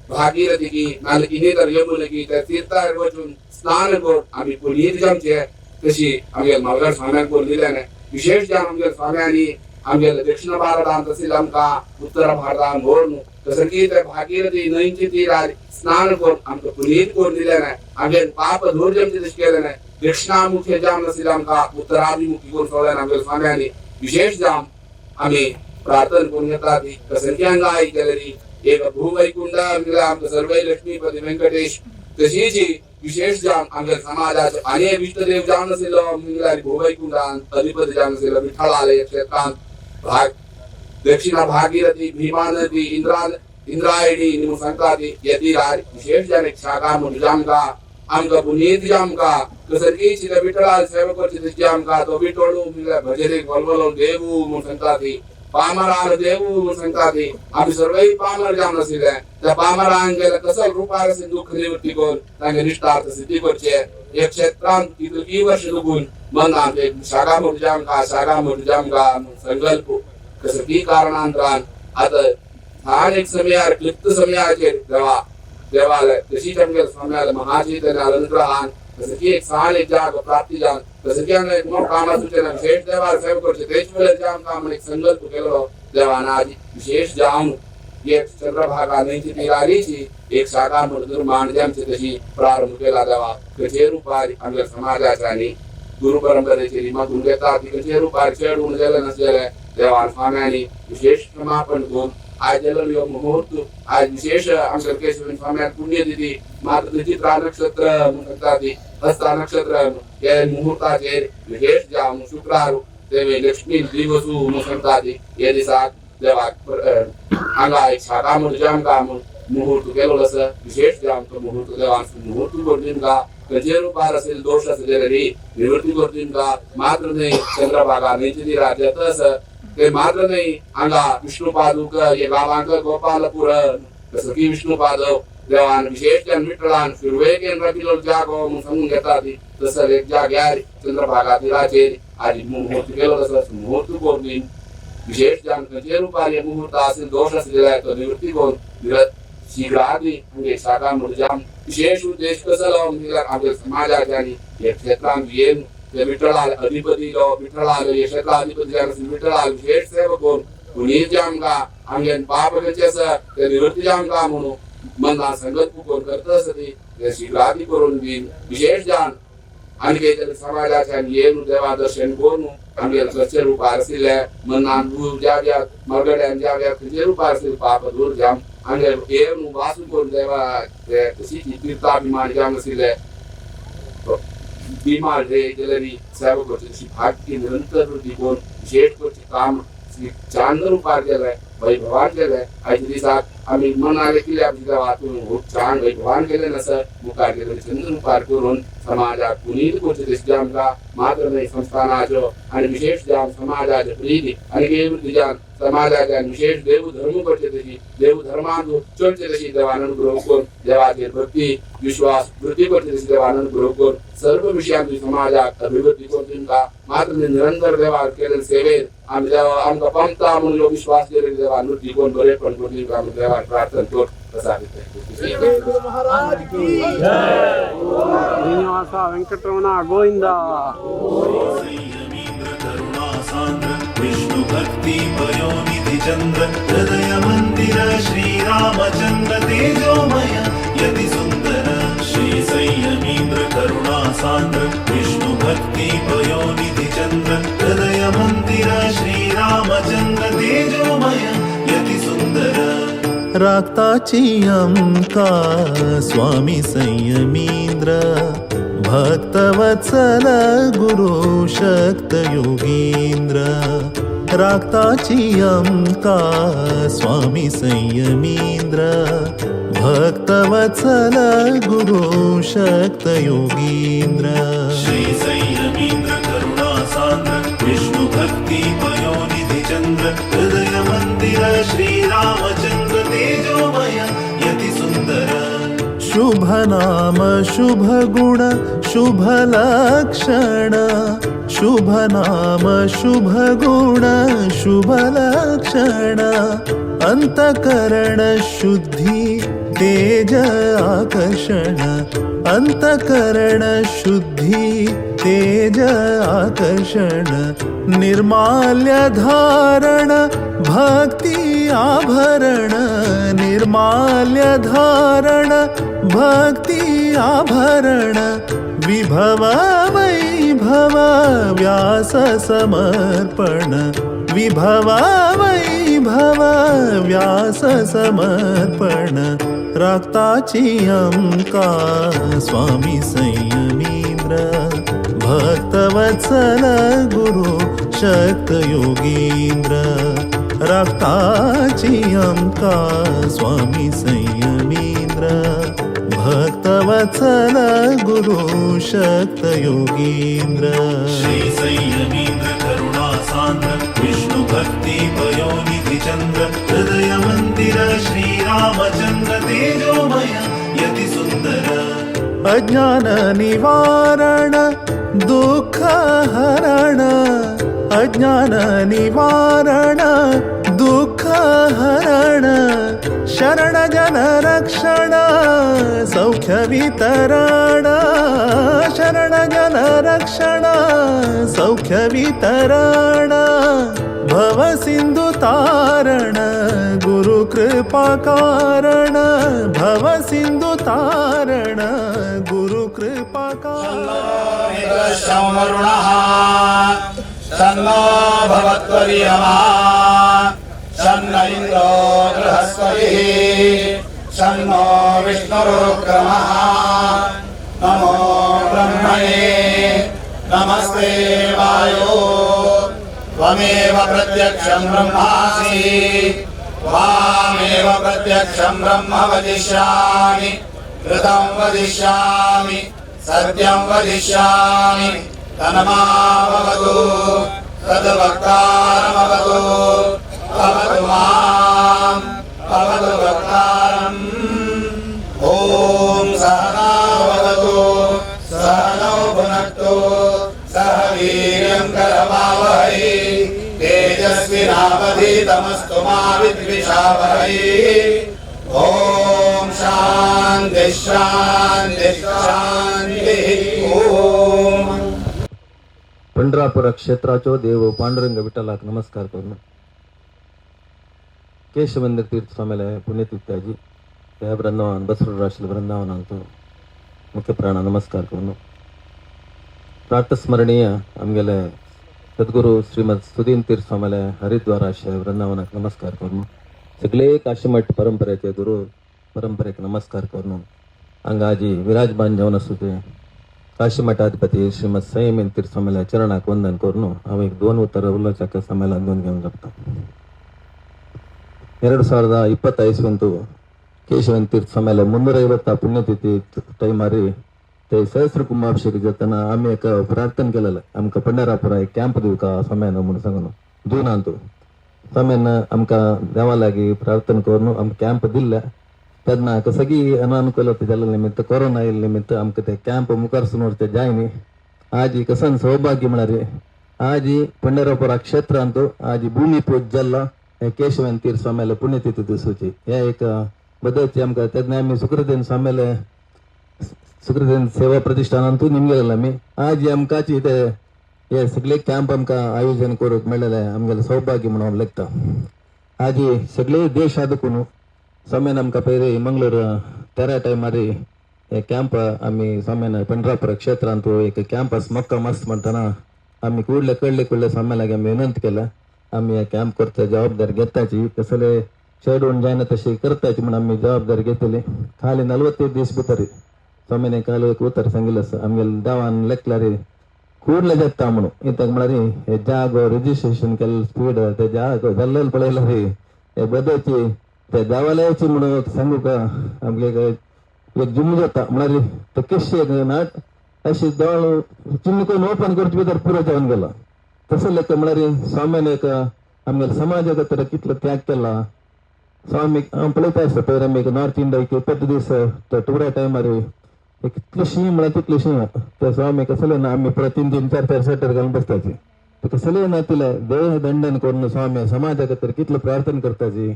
भागीरथी की नाल्यार इनेतर यमुनकी ते तीर्थार वचून स्नान करून आम्ही पुनीत जमचे तशी आमगे मगर स्वाम्यांक करून दिल्याने विशेष जावन आमगे स्वाम्यांनी आमगे दक्षिण भारतांत तशीच आमकां उत्तर भारतांत व्हरून कसं की त्या भागीरथी नईंची तीर स्नान करून आमचं पुनीत करून दिलं नाही आमचे पाप धोर्जमचे दिश केलं नाही दक्षिणामुखी जाम नसेल आमका उत्तराभिमुखी करून सोडलं आमच्या स्वाम्यांनी विशेष जाम आम्ही प्रार्थना करून घेतात कसंख्यांगा आई केलेली एक भूवैकुंड आमचं सर्व लक्ष्मीपती व्यंकटेश तशीच विशेष जाम आमच्या समाजाचे अनेक इष्टदेव जाम नसेल भूवैकुंड अधिपती जाम नसेल विठ्ठल आले क्षेत्रांत भाग दक्षिणा भागीरथी भीमा नदी इंद्रायणी निमू संक्रांती यदि विशेष जन शाखा मुजाम का आमका पुनीत जाम का कसं की चिला विठ्ठला सेवक जाम का तो विठोळू भजरे वलवलो देवू मु संक्रांती पामरान देवू संक्रांती आम्ही सर्वही पामर जाम नसले त्या पामरान गेला कसं रूपार दुःख निवृत्ती कोण तांगे निष्ठार्थ सिद्धी करचे एक क्षेत्रांत किती वर्ष दुगून मन आमचे शाखा मुजाम का संकल्प कसं की कारणांतरान आता छान एक समयार क्लिप्त समयाचे देवालय तशीच आमच्या स्वाम्याला महाचैतन्य अनुग्रहान कसं की एक छान एक जाग प्राप्ती जाण कसं की आम्ही एक मोठं कामा सूचना विशेष देवाला सेवा करते तेच वेळेस जाम काम एक संकल्प केलो देवाना आधी विशेष जाम एक चंद्रभागा नैची तीरारीची एक शाखा म्हणून मांडजामची तशी प्रारंभ केला देवा कसे रूपारी आमच्या समाजाच्या आणि गुरु परंपरेची रिमातून घेतात कसे रूपारी चढून गेलं नसलेलं देवान स्वाम्यांनी विशेष समापन करून आज जलन योग मुहूर्त आज विशेष आमच्या केशवन स्वाम्यात पुण्यतिथी मात्र चित्रा नक्षत्र म्हणतात हस्ता नक्षत्र या मुहूर्ताचे विशेष जाम शुक्रवार तेवे लक्ष्मी दिवसू म्हणतात या दिवसात देवा अंगा एक शाखा जाम का मुहूर्त केलो असं विशेष जाम तो मुहूर्त देवान मुहूर्त करतील का कजे रूपार असेल दोष असलेली निवृत्ती करतील का मात्र नाही चंद्रभागा नैची राज्यात असं ते मात्र नाही अंगा विष्णुपादुक हे गावांक गोपालपुर कसं की विष्णुपादव देवान विशेष जन विठ्ठलान फिरवे केंद्र किलो जागो म्हणून सांगून घेतात तसं एक जाग्यार चंद्रभागा तिराचेर आधी मुहूर्त केलो तसं मुहूर्त करून विशेष जन कजे रूपार मुहूर्त असेल दोष असलेला तो निवृत्ती करून शीघ्रादी म्हणजे शाखा मुजाम विशेष उद्देश कसं लावून आपल्या समाजाच्या आणि या क्षेत्रांत येऊन विठ्ठलाल अधिपती विठ्ठलाल यशला अधिपती विठ्ठलाल विशेष सेवक करून पुनीत जाम का आमच्या पाप ते निवृत्ती जाम का म्हणून मना संकल्प करून करत असते शीघ्रादी करून दिन विशेष जाण आणखी समाजाच्या येऊन देवा दर्शन करून आमच्या स्वच्छ रूप असले मना ज्या मरगड्यान ज्या तुझे रूप असतील पाप दूर जाम आमच्या येऊन वासू करून देवा तशी तीर्थाभिमान जाम असले बीमार रे जलरी सेवा करते भाग्य निरंतर वृद्धी कोण विशेष करते काम चांद रूपार केलंय वैभवान केलंय आजच्या दिवसात आम्ही मनाले केले आमच्या गावातून खूप छान वैभवान केले नसं मुखार केलं चंद्र रूपार करून समाजात पुनीत करते जाम का मात्र नाही संस्थानाचं आणि विशेष जाम समाजाच्या प्रीती आणि केवळ जाम समाजाच्या विशेष देवधर्म करते तशी देवधर्मातून चलते तशी देवानंद ग्रह करून देवाचे भक्ती विश्वास वृद्धी करते तशी देवानंद ग्रह करून सर्व विषयांची समाजात अभिवृद्धी करतील का मात्र निरंतर देवा केलेल्या सेवेत आम्ही देवा आमका पंक्ता म्हणून विश्वास केलेले देवा वृद्धी कोण बरे पण करतील का देवा प्रार्थना करतो तसा महाराज की శ్రీనివాస వెంకటరమణ గోవింద विष्णु भक्ति पयोनिधि चंद्र हृदय मंदिर श्री रामचंद्र तेजोमय यति सुंदर श्री संयमींद्र करुणा सांद्र विष्णु भक्ति पयोनिधि चंद्र हृदय मंदिर श्री रामचंद्र तेजोमय यति सुंदर राक्ताची अंका स्वामी संयमींद्र भक्तवत्सल गुरु शक्त योगींद्र राक्ताची अंका स्वामी संयमींद्र भक्तवत्सल गुरु शक्त योगींद्र श्री संयमींद्र करुणा सांद्र विष्णु भक्ति पयोनिधि चंद्र हृदय मंदिर श्री रामचंद्र तेजोमय यति सुंदर शुभ नाम शुभ गुण शुभ लक्षण शुभ नाम शुभ गुण शुभ लक्षण अंतकरण शुद्धि तेज आकर्षण अंतकरण शुद्धि तेज आकर्षण निर्माल्य धारण भक्ति आभरण निर्माल्य धारण भक्ति आभरण विभव वैभव व्यास समर्पण विभव वैभव व्यास समर्पण रक्ताची अंका स्वामी संयमींद्र भक्तवत्सल गुरु शक्त योगींद्र रक्ताची अंका स्वामी संयमींद्र भक्तवत्सल गुरु शक्त योगींद्र श्री संयमींद्र करुणा सान्द्र विष्णु भक्ति पयोनिधि चंद्र हृदय मंदिर श्री रामचंद्र तेजोमय यति सुंदर अज्ञान निवारण दुःख हरण अज्ञान निवारण दुःख हरण शरण जन रक्षण सौख्य वितरण शरण जन रक्षण सौख्य वितरण भव सिंधु तारण गुरु कृपा कारण भव सिंधु तारण गुरु कृपा कारण तन्नो भवत्वर्यमा शन्न इन्द्रो बृहस्पतिः शन्नो विष्णुरुक्रमः नमो ब्रह्मणे नमस्ते वायो त्वमेव प्रत्यक्षं ब्रह्मासि त्वामेव प्रत्यक्षं ब्रह्म वदिष्यामि कृतं वदिष्यामि सत्यं वदिष्यामि तन्मामवतु तद्वक्तारमवतु अवतु माम् अवतु वक्तारम् ॐ सहनावतु सहनौ भुनक्तु सह वीर्यं करवावहै तेजस्विनावधीतमस्तु मा विद्विषावहै ॐ शान्तिः शान्तिः शान्तिः ॐ पंढरापुरा क्षेत्राचो देव पांडुरंग विठ्ठलाक नमस्कार करून केशवेंद्र तीर्थ स्वामीला पुण्यतिथ्याजी त्या वृंदावन बसवराशील वृंदावनांचो मुख्य प्राण नमस्कार करून प्रातस्मरणीय आमगेले सद्गुरू श्रीमद सुदीन तीर्थ स्वामीला हरिद्वाराशे वृंदावनाक नमस्कार करून सगळे काशीमठ परंपरेचे गुरु परंपरेक नमस्कार करून हांगा आजी विराजमान जावन आसूं ते काशी मठाधिपती श्रीमद संयमीन तीर्थ स्वामीला चरणाक वंदन करून हांव एक 2 उतर उलोवच्या समाला नोंद घेवन जगता 2020 ಇಸ್ವಿಂದು ಕೇಶವನ್ ತೀರ್ಥ ಸ್ವಾಮಿಲ 350 पुण्यतिथी ಟೈಮಾರಿ ते सहस्र कुंभाभिषेक जातना आम्ही एक प्रार्थना केलेलं आमका पंढरापुरा एक कॅम्प दिवू का स्वाम्यानं म्हणून सांगून जुनांतू स्वाम्यानं आमका देवा लागी प्रार्थना करून आमकां कॅम्प दिल्ल्या तेन्ना सगळी अनानुकूलता जाल्ल्या निमित्त कोरोना येयल्या निमित्त आमकां ते कॅम्प मुखार सुनवरते जायनी आज ही कसन सौभाग्य म्हळ्यार आज ही पंढरापुरा क्षेत्रांतू आज ही भूमी पूज जाल्ला हे केशवन तीर्थ स्वामीला पुण्यतिथी दिसूची हे एक बदलची आमकां तेन्ना आमी सुकृदेन स्वामीला सुकृदेन सेवा प्रतिष्ठानांतून निमगेलेला आमी आज ही आमकांची ते हे सगळे कॅम्प आमकां आयोजन करूंक मेळ्ळेलें आमगेलें सौभाग्य म्हणून हांव लेखता आज ही सगळे देश आदकून स्वाम्यान आमकां पयलीं मंगळूर तेरा टायमार हे कॅम्प आमी स्वाम्यान पंढरापुरा क्षेत्रांत एक कॅम्पस मक्कम आसता म्हणटना आमी कळले स्वाम्या लागी आमी विनंती केला आमी हे कॅम्प करता जबाबदारी घेताची कसले शेड्यूल जायना तशी करताची म्हणून आमी जबाबदारी घेतली खाली 45 दीस भितर स्वामीने काल एक उतर सांगिल्लें आसा आमगेले देवान लेखल्यार कूडले जाता म्हणून इतक म्हळ्यार हे जागो रजिस्ट्रेशन केल्लो स्पीड ते जागो जाल्लेलो पळयल्यार हे बदलची ते देवालयाची म्हणून सांगू का आमगे एक जुम्म जाता म्हळ्यार ते कशी नाट अशी देवळ चिन्न करून ओपन करचे भितर पुरो जावन गेला तसं लेख म्हळ्यार स्वाम्यान एक आमगेल्या समाजा खातीर कितलो त्याग केला स्वामी हांव पळयता आसता पयर आमी नॉर्थ इंडिया 20 दीस टुरा टायमार कितलेशी म्हळ्यार तितलेशी ते स्वामी कसले ना आमी प्रतिदिन 4 स्वेटर घालून बसताची कसले ना तिला देह दंडन करून स्वामी समाजा खातीर कितलो प्रार्थना करताची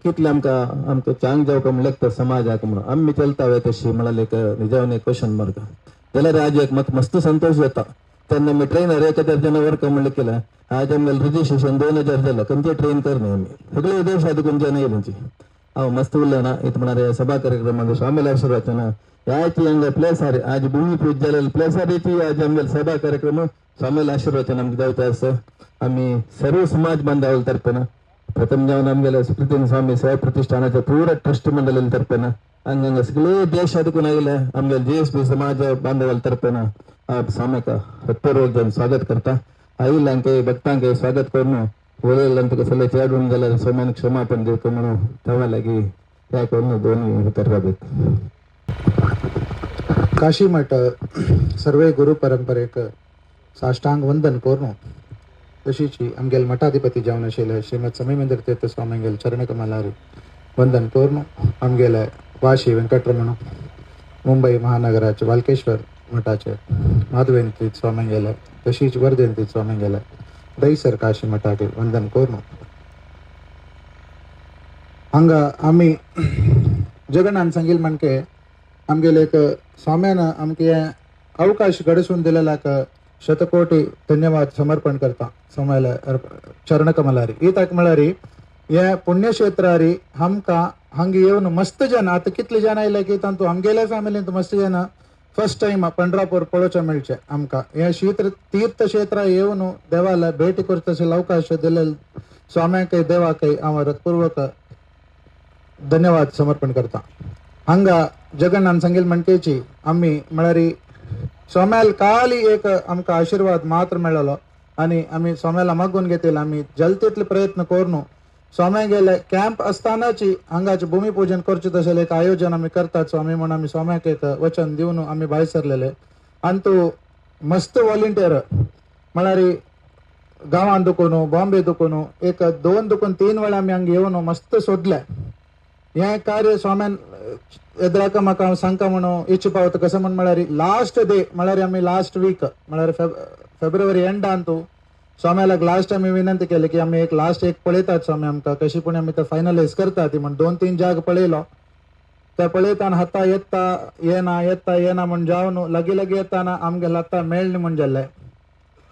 कितले आमकां चांग जावं का म्हणल्यार समाजाक म्हणून आमी चलता तशी म्हणाले निजावने क्वेश्चन मार्क जाल्यार आज एक म्हाका मस्त संतोष जाता तेन्ना मी ट्रेनर एका दर्जना वर्क म्हणलं केलं आज आमगेलें रजिस्ट्रेशन 2000 जालां खंयचे ट्रेन करना आमी सगळे देश आदून जन येयलेंची हांव मस्त उरलें ना इत म्हणारे सभा कार्यक्रमांत स्वामी आशीर्वाद याची हंगा प्लेस आरे आज भूमी पूज जालेली प्लेस आरेची आज आमगेले सभा कार्यक्रम स्वामी आशीर्वाद आमकां जावता आसा आमी सर्व समाज बांधवां तर्फेन प्रथम जावन आमगेले सुकृतीन स्वामी सेवा प्रतिष्ठानाच्या पूर्ण ट्रस्ट मंडळी तर्फेन हंगा सगळे देश आदून आयले आमगेले JSP समाज बांधवां तर्फेन स्वामीक हृदयपूर्वक स्वागत करता आईल हांकां भक्तांक स्वागत करून उलयल्यांत सगळे चेडून जाल्यार स्वाम्यान क्षमापण दिवं म्हणून तेव्हा लागी त्या करून दोन उतर राबत काशी मठ सर्वे गुरु परंपरेक साष्टांग वंदन करून तशीच आमगेल मठाधिपती जावन आशिल्ले श्रीमद समीमेंद्र तीर्थ स्वामींगेल चरण कमलार वंदन करून आमगेले वाशी वेंकटरमण मुंबई महानगराचे वालकेश्वर मठाचे माधवेंद्र तीर्थ स्वामींगेले तशीच वर्धेंद्र तीर्थ स्वामींगेले दहीसर काशी मठाक वंदन करून हांगा आमी जगनान सांगिल म्हणके आमगेले एक स्वाम्यान आमके अवकाश घडसून दिलेल्याक शतकोटी धन्यवाद समर्पण करता स्वाम्याले चरण कमलारी इताक म्हळ्यार हे पुण्यक्षेत्रारी आमकां हांगा येवन मस्त जन आतां कितले जन आयले की तातूंत आमगेल्या फॅमिलींत मस्त जन फर्स्ट टायम पंढरापूर पळोवचें मेळचें आमकां हे तीर्थ क्षेत्र येवन देवाला भेट करतसे अवकाश दिले स्वाम्याक देवाक हांव हृदयपूर्वक धन्यवाद समर्पण करता हांगा जगन्नाथ सांगील म्हणकेची आमी म्हळ्यार स्वाम्याल काली एक आमकां आशीर्वाद मात्र मेळ्ळलो आनी आमी स्वाम्याला मागून घेतले आमी जल तितले प्रयत्न करून स्वाम्या गेले कॅम्प असतानाची हांगाचे भूमिपूजन करचे तशें एक आयोजन आमी करतात स्वामी म्हणून आमी स्वाम्याक एक वचन दिवन आमी भायर सरलेले आनी तूं मस्त वॉलंटियर म्हळ्यार गांवांत दुखून बॉम्बे दुखून एक 2 दुखून 3 वेळा आमी हांगा येवन मस्त सोदले हे कार्य स्वाम्यान येद्राक म्हाका सांगता म्हणून इच्छा पावता कसं म्हण म्हळ्यार लास्ट डे म्हळ्यार आमी लास्ट वीक म्हळ्यार फेब्रुवारी एंडान तूं स्वाम्याला लास्ट आमी विनंती केली की आमी एक लास्ट एक पळयतात स्वामी आमकां कशी पूण आमी ते फायनलायज करता ती म्हण 2-3 जाग पळयलो ते पळयताना हाता येना म्हण जावन लागी येताना आमगेले हाता मेळ्ळी म्हण जाल्ले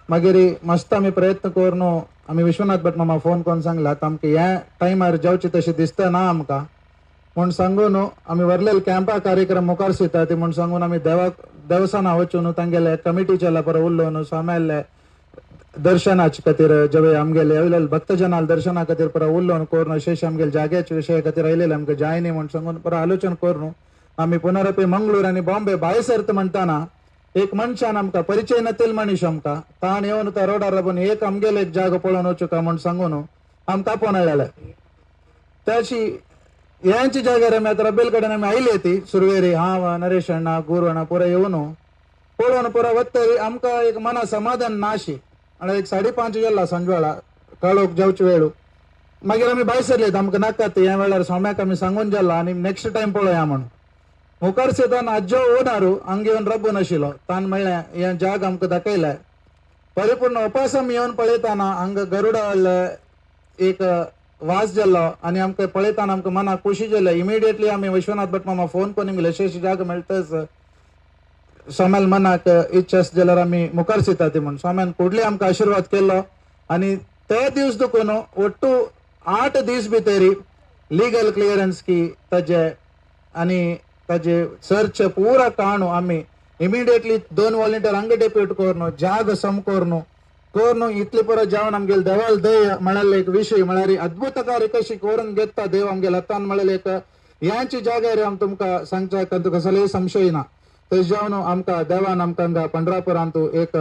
मागीर मस्त आमी प्रयत्न करून आमी विश्वनाथ भट मामा फोन करून सांगला आतां आमकां ह्या टायमार जावचें तशें दिसता ना आमकां म्हण सांगून आमी व्हरलेले कॅम्पा कार्यक्रम मुखार सिता ती म्हण सांगून आमी देवस्थाना वचून तांगेले कमिटीचे परत उरलो स्वाम्याले दर्शनाचे खातीर जे आमगेले येयलेले भक्तजनाल दर्शना खातीर परत उरलो करून अशें आमगेले जाग्याचे विशया खातीर आयलेले आमकां जाय न्ही म्हण सांगून परत आलोचन करून आमी पुनरपी मंगळूर आनी बॉम्बे भायर सरता म्हणटाना एक मनशान आमकां परिचय नातील मनीस आमकां ताण येवन त्या रोडार राबून एक आमगेले एक जागो पळोवन वचूं का म्हण सांगून आमकां आपोवन आयलेले त्याची यांची जाग्यार आमी आतां रबेल कडेन आमी आयली ती सुरवेरी हांव नरेश अण्णा गुरू अण्णा पुरो येवन पळोवन पुरो वतरी आमकां एक मना समाधान नाशी आनी एक 5:30 गेला सांजवेळा काळोख जावचे वेळू मागीर आमी भायर सरले आमकां नाका ह्या वेळार स्वाम्याक आमी सांगून गेला आनी नेक्स्ट टायम पळोवया म्हणून मुखार सेतान आज्जो ओनारू हांगा येवन रबून आशिल्लो तान म्हणलें हें जाग आमकां दाखयलें परिपूर्ण उपास आमी येवन पळयताना हांगा गरुडा एक वास जाल्लो आनी आमकां पळयताना आमकां मनाक खुशी जाली इमिडिएटली आमी विश्वनाथ भट मामा फोन करून गेले अशें जाग मेळटच स्वाम्याल मनाक इच्छा आसा जाल्यार आमी मुखार सिता ती म्हण स्वाम्यान फुडले आमकां आशिर्वाद केलो आनी ते दीस दुखून ಒಟ್ಟು 8 दीस भितर लीगल क्लियरन्स की ताजे आनी ताजे सर्च पुरा काणू आमी इमिडिएटली 2 वॉलंटियर हांगा डेप्यूट करून जाग सम करून इतले परत जावन आमगेले देवाल दय म्हळ्यार एक विशय म्हळ्यार अद्भुत कार्य कशी करून घेता देव आमगेले हातान म्हळ्यार एक ह्यांची जाग्यार आमी तुमकां सांगता तुका कसलोय संशय ना थंय जावन आमकां देवान आमकां पंढरापुरांत एक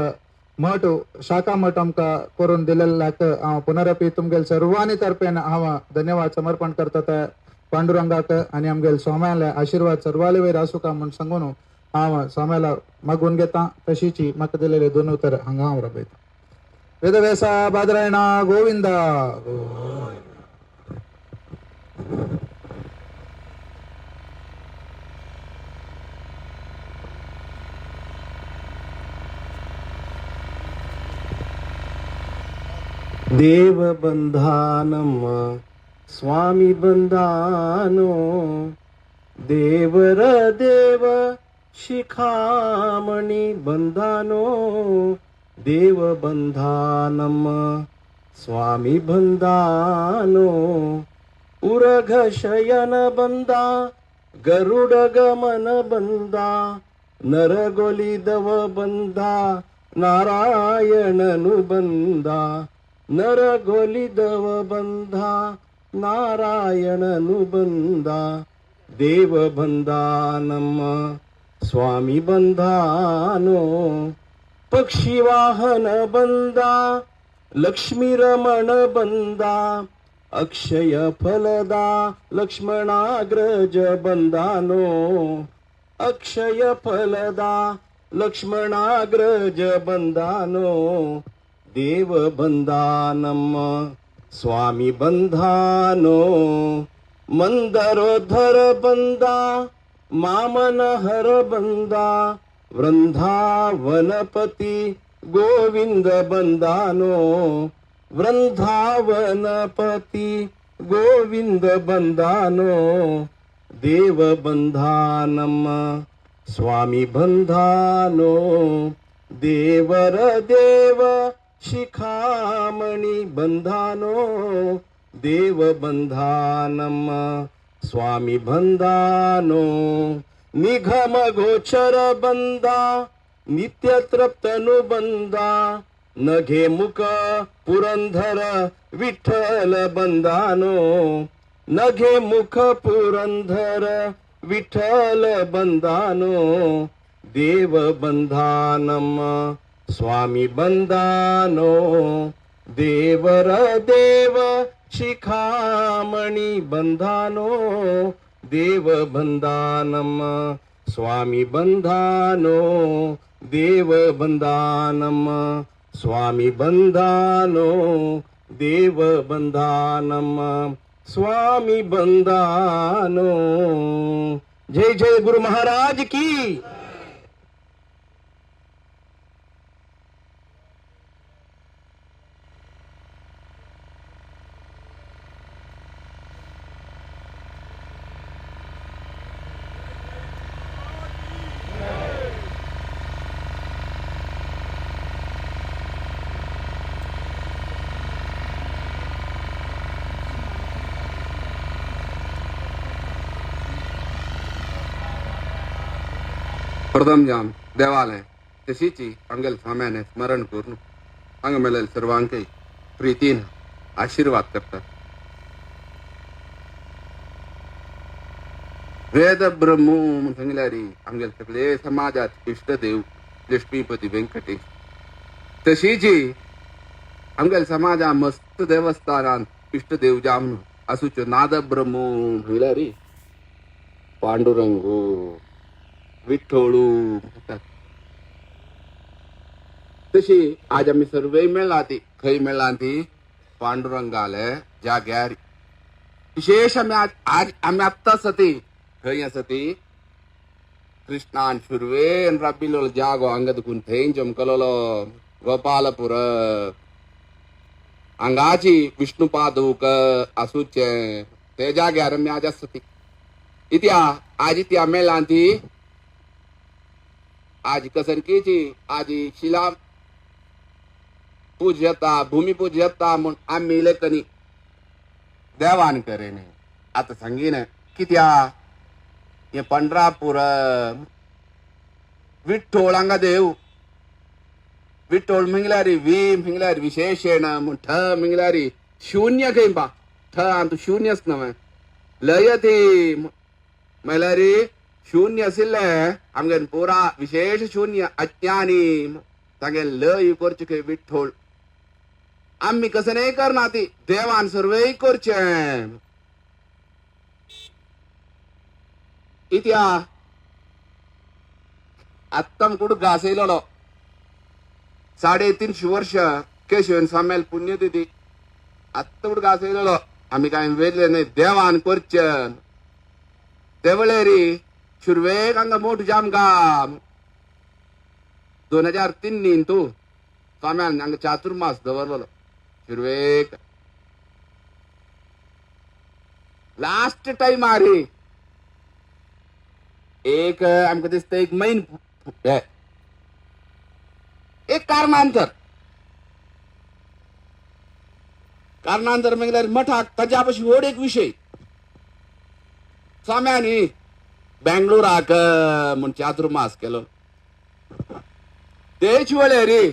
मठ शाखा मठ आमकां करून दिलेल्याक हांव पुनरपी तुमगेले सर्वांनी तर्फेन हांव धन्यवाद समर्पण करता त्या पांडुरंगाक आनी आमगेले स्वाम्याले आशिर्वाद सर्वाले वयर आसूं का म्हण सांगून हांव स्वाम्याला मागून घेता तशीच म्हाका दिलेले 2 उतर हांगा हांव राबयता वेदव्यासा बादरायणा गोविंदा देवबन्धानम् स्वामी बंधानो देवर देव शिखामणी बंधानो देव बंधानम स्वामी बंधानो उरघ शयन बंदा गरुड गमन बंदा नरगोलिदव बंदा नारायणनुबंधा नरगोलिदव बंधा नारायणनुबंधा देव बंधानम स्वामी बंधानो पक्षी वाहन बंदा लक्ष्मी रमण बंदा अक्षय फलदा लक्ष्मणाग्रज बंधानो अक्षय फलदा लक्ष्मणाग्रज बंधानो देव बंधानम स्वामी बंधानो मंदरोधर बंदा मामन हर बंदा वृंदावनपती गोविंद बंधानो वृंदावनपती गोविंद बंधानो देव बंधानम स्वामी बंधानो देवर देव शिखामणी बंधानो देव बंधानम स्वामी बंधानो निगम गोचर बंदा नित्य तृप्तनु बंदा नघे मुख पुरंधर विठ्ठल बंधानो नघे मुख पुरंधर विठ्ठल बंधानो देव बंधानम स्वामी बंधानो देवर देव शिखामणी बंधानो देव बंधानम स्वामी बंधानो देव बंधानम स्वामी बंधानो देव बंधानम स्वामी बंधानो जय जय गुरु महाराज की प्रथम जाम देवालय तशीची अंगल साम्याने स्मरण करून अंगमेल सर्वांकही प्रीतीन आशीर्वाद करतात. वेद ब्रह्म सांगल्यारी अंगल सगळे समाजात इष्टदेव लक्ष्मीपती व्यंकटेश तशीची अंगल समाजा मस्त देवस्थानात इष्टदेव जाम असुच नाद ब्रह्म सांगल्यारी पांडुरंगो विठ्ठोळू म्हणतात. तशी आज आम्ही सर्व मेळ्ळा ती खंय मेळ्ळा ती पांडुरंगाले जाग्यार विशेष आम्ही आज आम्ही आत्ता सती खंय असती कृष्णान शुर्वेन राबिलो जागो अंगद कुन थंय जमकलो गोपालपुर अंगाची विष्णुपादूक आसूचे ते जाग्यार आम्ही आज असती इतिया आज इतिया मेळ्ळा ती आज कसरकेची आज शिला पूज्यता भूमी पूज्यता म्हणून आम्ही लेखनी देवान करेन आता सांगीन कित्या हे पंढरापूर विठ्ठोळांगा देव विठ्ठोळ मिंगल्यारी मिंगल्यारी विशेषण ठ मिंगल्यारी शून्य खंय पा ठ तू शून्यच नव्हे लय ती म्हळ्यारी शून्य आशिल्ले आमगे पुरा विशेष शून्य अज्ञानी तागे लय करचे खंय विठ्ठोळ आम्ही कसं नाही करना ती देवान सर्वय करचे इतिया आत्ता कुठं घासयलो 350 वर्ष केशवन सामेल पुण्यतिथी आत्ता कुठं घासयलो आम्ही काय वेगळे नाही देवान करचे तेवळेरी शुरवेक हांगा मोठ जामगाम 2003 तू स्वाम्यान हांगा चातुर्मास दवरलो शुरवेक लास्ट टाइम आरे एक आमकां दिसता एक मैन एक कारणांतर म्हळ्यार मठाक ताच्या पशी व्हड एक विशय स्वाम्यांनी बेंगलोराक म्हण चातुर्मास केलो तेच वेळे रे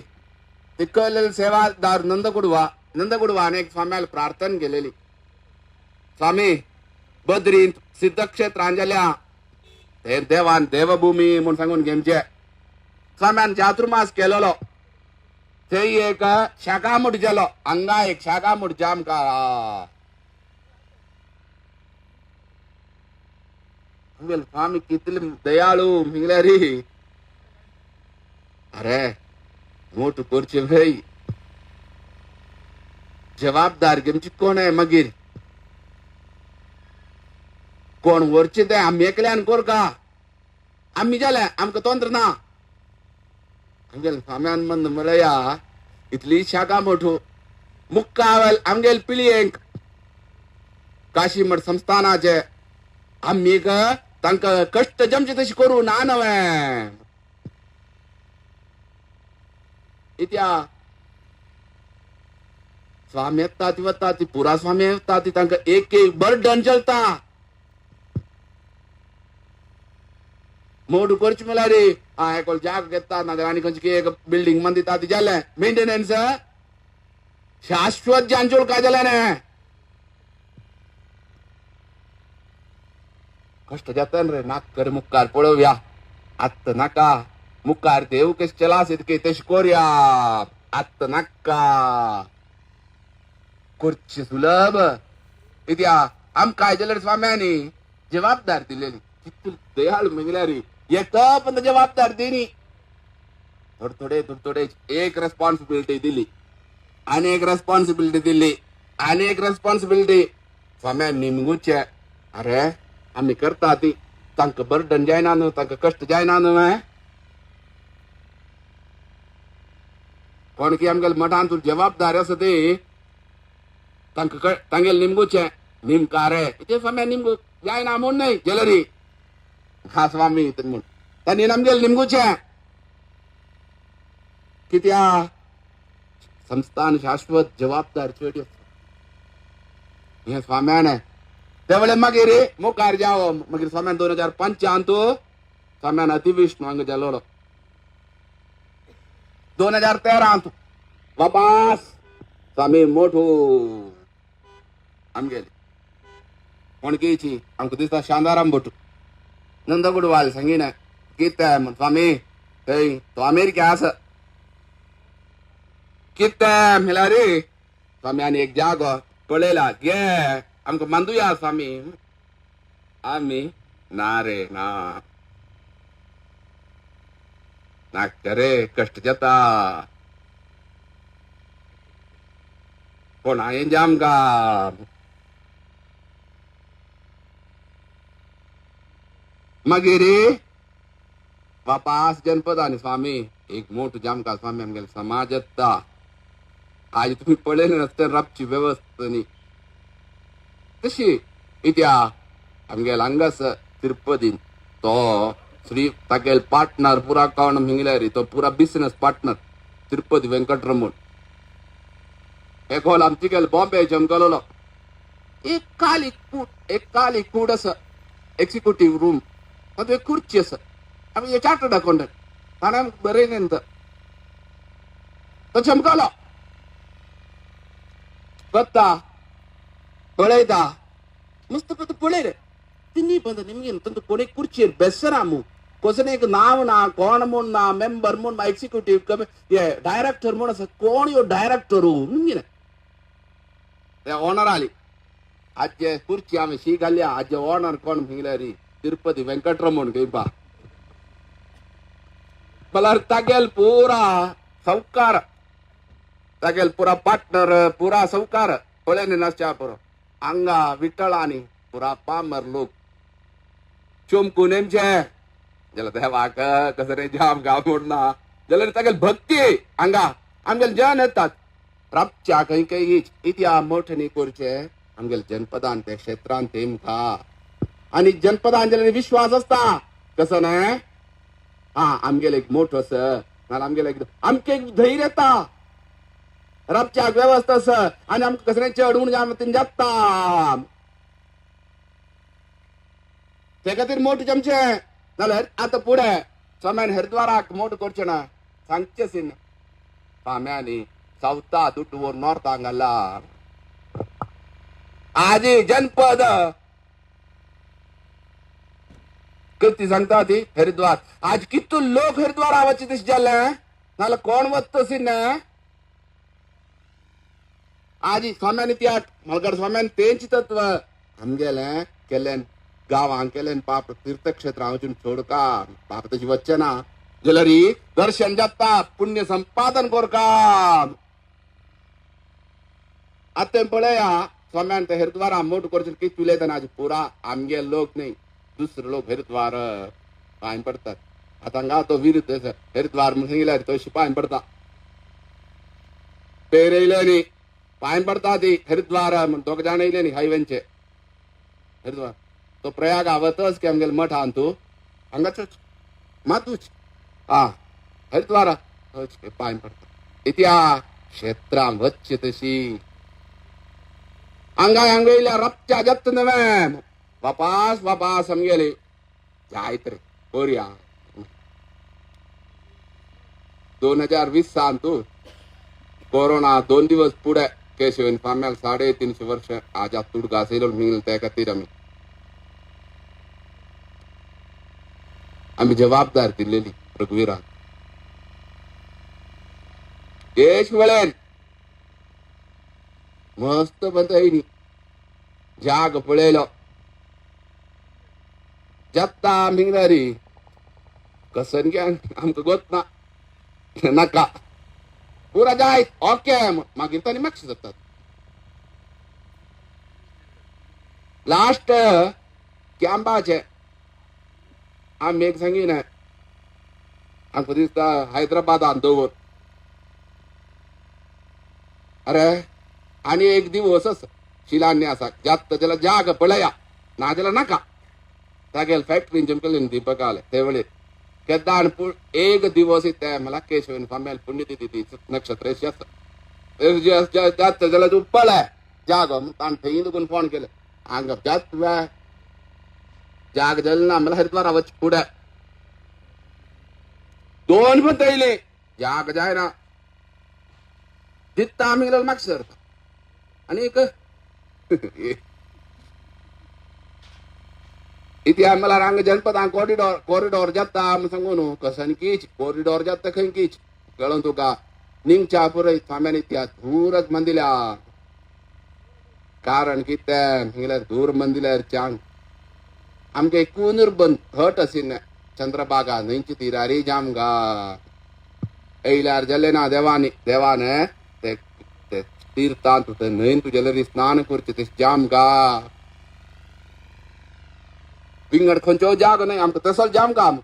ते कळलेले सेवादार नंदगुडवान एक स्वाम्याला प्रार्थना केलेली स्वामी बद्रींत सिद्धक्षेत्रांजल्या ते देवान देवभूमी म्हणून सांगून घेमचे स्वाम्यान चातुर्मास केलेलो ते एक शाकामुठ गेलो हांगा एक शाकामुठ जाम का स्वामी कितले दयाळू मिगले रे अरे मोठ करचे भाई जबाबदार घेवची कोण आहे मागीर कोण वरचे ते आम्ही एकल्यान कोर का आम्ही जाल्या आमकां तंत्र ना आमगेल फाम्यान मंद म्हळ्या इतली शाखा मोठो मुक्कावल आमगेल पिळयेंक काशी मठ संस्थानाचे आम्ही तांकां कष्ट जमचे तशी करू ना नवे इत्या स्वामी येता ती वता ती पुरा स्वामी येता ती तांकां एक एक बर्डन चलता मोड करची म्हळ्यार रे एकोल जाग घेता नाजाल्यार आनी खंयची एक बिल्डींग मन दिता ती जालें मेंटेनन्स शाश्वत जांचोळ काय जालें न्ही कष्ट जाता रे नाक कर मुखार पळोवया आत्त नाका मुखार देव कशें चला तितके तशें कोरया आत्त नाका करचे सुलभ इत्या आमकां काय जाल्यार स्वाम्यांनी जबाबदार दिलेली कितली दयाळ म्हगल्यार एक पण जबाबदार दिनी थोडे एक रेस्पॉन्सिबिलिटी दिली आनी एक रेस्पॉन्सिबिलिटी दिली आनी एक रेस्पॉन्सिबिलिटी स्वाम्यान निमगुचे अरे आमी करता ती तांकां बर्डन जायना न्हू तांकां कश्ट जायना न्हू कोण की आमगेल्या मठान जबाबदारी आसा ती तांकां तांगेले निमगुचे निमका रे ते स्वाम्यान निमगू जायना म्हूण न्हय ज्वेलरी हा स्वामी म्हूण तांणी आमगेले निमगुचे कित्या संस्थान शाश्वत जबाबदार चड हे स्वाम्यान ते वेळेर मागीर मुखार जावो मागीर स्वाम्यान 2005 स्वाम्यान अतिविष्णू हांगा गेलोलो 2013 वापास स्वामी मोठो आमगेले कोणकेची आमकां दिसता शांताराम भट नंदगुडवाल सांगिन कितें म्हण स्वामी थंय तो अमेरिका आसा कितें म्हळ्यार रे स्वामी आनी एक जागो पळयला गे आमकां बांदुया स्वामी आमी ना रे ना नाका रे कश्ट जाता कोण हांवें जे आमकां मागीर वापास जनपदानी स्वामी एक मोठो जामकां स्वामी आमगेले समाज येता आज तुम्ही पळयले रस्त्यार रावची वेवस्था न्ही तशी इत्या आमगेले हांगास तिरुपतीन तो श्री तागेल पार्टनर पुरा कोण म्हगल्यार तो पुरा बिझनेस पार्टनर तिरुपती वेंकटरमण एक हॉल आमची गेल बॉम्बे जमकलो एक काली कूड आसा एक्झिक्युटीव रूम तातूंत एक खुर्ची आसा आमी चार्टर्ड अकाउंटंट ताणें आमकां बरयलें तो चमकलो बत्ता पळयता मस्त पळय रे तिनी बंद निमगे ತಂದು कोणे कुर्चीर बेसरामू कोसने एक नाव ना कोण म्हूण ना मेंबर म्हूण एक्झिक्युटीव डायरेक्टर म्हूण आसा कोण यो डायरेक्टर निमगे ते ओनर आली आज कुर्ची आमी शी घाल्या आज ओनर कोण म्हगल्यार तिरुपती वेंकटरमण घेवपा म्हळ्यार तागेल पुरा सौकार तागेल पुरा पार्टनर पुरा सौकार पळयले नासच्या पुरो हांगा विठ्ठलानी पुरा पामर लोक चोमकून नेमचे जाल्यार देवाक कसं रे जाम गाव मोडना जाल्यार तागेल भक्ती हांगा आमगेले जन येतात राबच्या खंय खंय इत्या मोठणी करचे आमगेल जनपदान त्या क्षेत्रान तेमका आणि जनपदांजली विश्वास असता कसं नाही हा आमगेल एक मोठं सर नाला आमगेल एक आमके एक धैर्य येता रबच्या व्यवस्था सर आणि आमक कसं चढवून जाता ते खातीर मोठ जमचे नाल्यार आता पुढे सोम्यान हरिद्वाराक मोठ करचे ना सांगचे सिन पाम्यांनी सावता दुटवर नॉर्था घाला आजी जनपद किती सांगता ती हरिद्वार आज कितू लोक हरिद्वार आवाचे दिस जाले नाला कोण वत्त सिन आजी स्वाम्यानी त्या मगर स्वाम्यान तेंची तत्व आमगेले केलें गांवांक केलें पाप तीर्थक्षेत्र वचून सोडका पाप तशी वच्चे ना जाल्यार दर्शन जाता पुण्य संपादन कोरका आतां पळया स्वाम्यान ते हरिद्वारा मोठ करचे किती उलयतना आज पुरा आमगे लोक न्ही दुसरे लोक हरिद्वार पांय पडतात आतां हांगा तो विरुद्ध हरिद्वार म्हणून सांगिल्यार तो पांय पडता पेर येयले न्ही पांय पडता ती हरिद्वार म्हण दोग जाण येयले न्ही हायवेंचे हरिद्वार तो प्रयाग आवतच की आमगेले मठ आहा तूं हांगाच मातूच हरिद्वार पांय पडता इतिहा क्षेत्रां वच्चे तशी हांगा येयल्या रपच्या जत्त नवे वापास आमगेले जायत रे कोरया 2020 सान तू कोरोना 2 दिवस पुढे केशवन पाम्याल 350 वर्ष आज तुडगा असेल मिळेल त्या खातीर आम्ही जबाबदार दिलेली रघुवीरा देश वळेन मस्त बंद जाग पळयलो जत्ता मिंगणारी कसन घ्या आमकां गोत नाका पुरा जाय ओके मागीर तांणी मातशें जातात लास्ट कॅम्पाचे आमी एक सांगीन आमकां दिसता हैदराबादान दवर अरे आनी एक दिवस शिलान्यासाक जाता जाल्यार जाग पळया ना जाल्यार नाका तागेल फॅक्टरीन जमकलेन दीपक आले ते वेळेर केदान एक दिवस इथे मला केशवन पाम्याल पुण्यतिथी नक्षत्र जात जाल्यार तूं पळय जाग ताण थंय दुखून फोन केले हांगा जात जाग जालें ना मला हरिद्वारा वच फुडें 2 पण येयले जाग जायना दित्ता आमी गेलो म्हाका सरता आनी एक इथे आम्हाला रांग जनपदां कॉरिडॉर जाता सांगू न्हू कसनकीच कॉरिडॉर जाता खंयकीच कळून तुका निंगच्या पुरय फाम्यान इतिहास धूरच मंदिल्या कारण कितें धूर मंदिल्यार चांग आमगे कुनूर बंद हट असीन चंद्रभागा न्हंयची तिरारी जामगा येयल्यार जालें ना देवान ते तीर्थांत न्हंयन तुजे स्नान करचे ते जामगा विंगड खंयचो जाग न्हय आमकां तसो जाम काम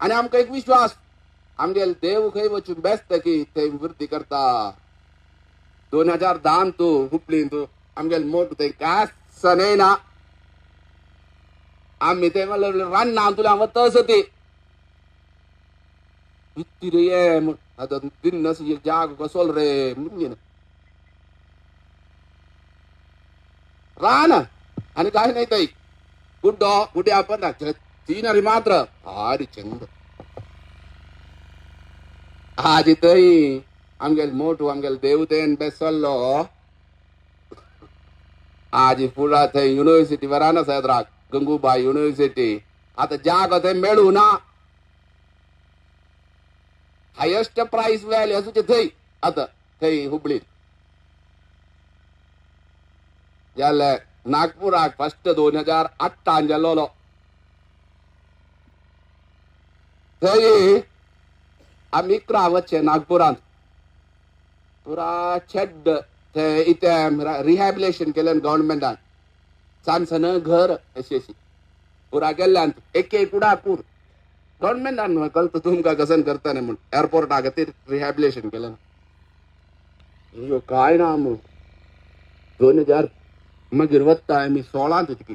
आनी आमकां एक विश्वास आमगेले देव खंय वचून बेस्त की थंय वृत्ती करता 2010 तू हुपलीन तू आमगेले मोठ थंय कांयच न्हयना आमी थंय रान्ना तुला वतस ती इतली रे ये आतां दिन जाग कसोल रे म्हणून रान आनी काय नाही थंय गुड्डो गुड्या पण तीनरी मात्र भारी चंद आज थंय आमगेले मोठ आमगेले देवतेन बेसल्लो आज फुडा थंय युनिव्हर्सिटी वरान सैद्राक गंगूबाई युनिव्हर्सिटी आता जाग थंय मेळू ना हायेस्ट प्राइस व्हॅल्यू असुचे थंय आता थंय हुबळीत जाल्यार नागपुराक फर्स्ट 2008 जाल्लो थंय आमी इकरा वचचे नागपुरांत पुरा शेड थंय इथे रिहॅबिलेशन केलें गव्हर्नमेंटान सांसन घर अशी पुरा गेल्ल्यान एक उडापूर गव्हर्नमेंटान कळत तुमकां कसन करता न्ही म्हण एअरपोर्टा खातीर रिहॅबिलेशन केलें काय ना 2000 मागीर वत्ता आमी 16 तितकी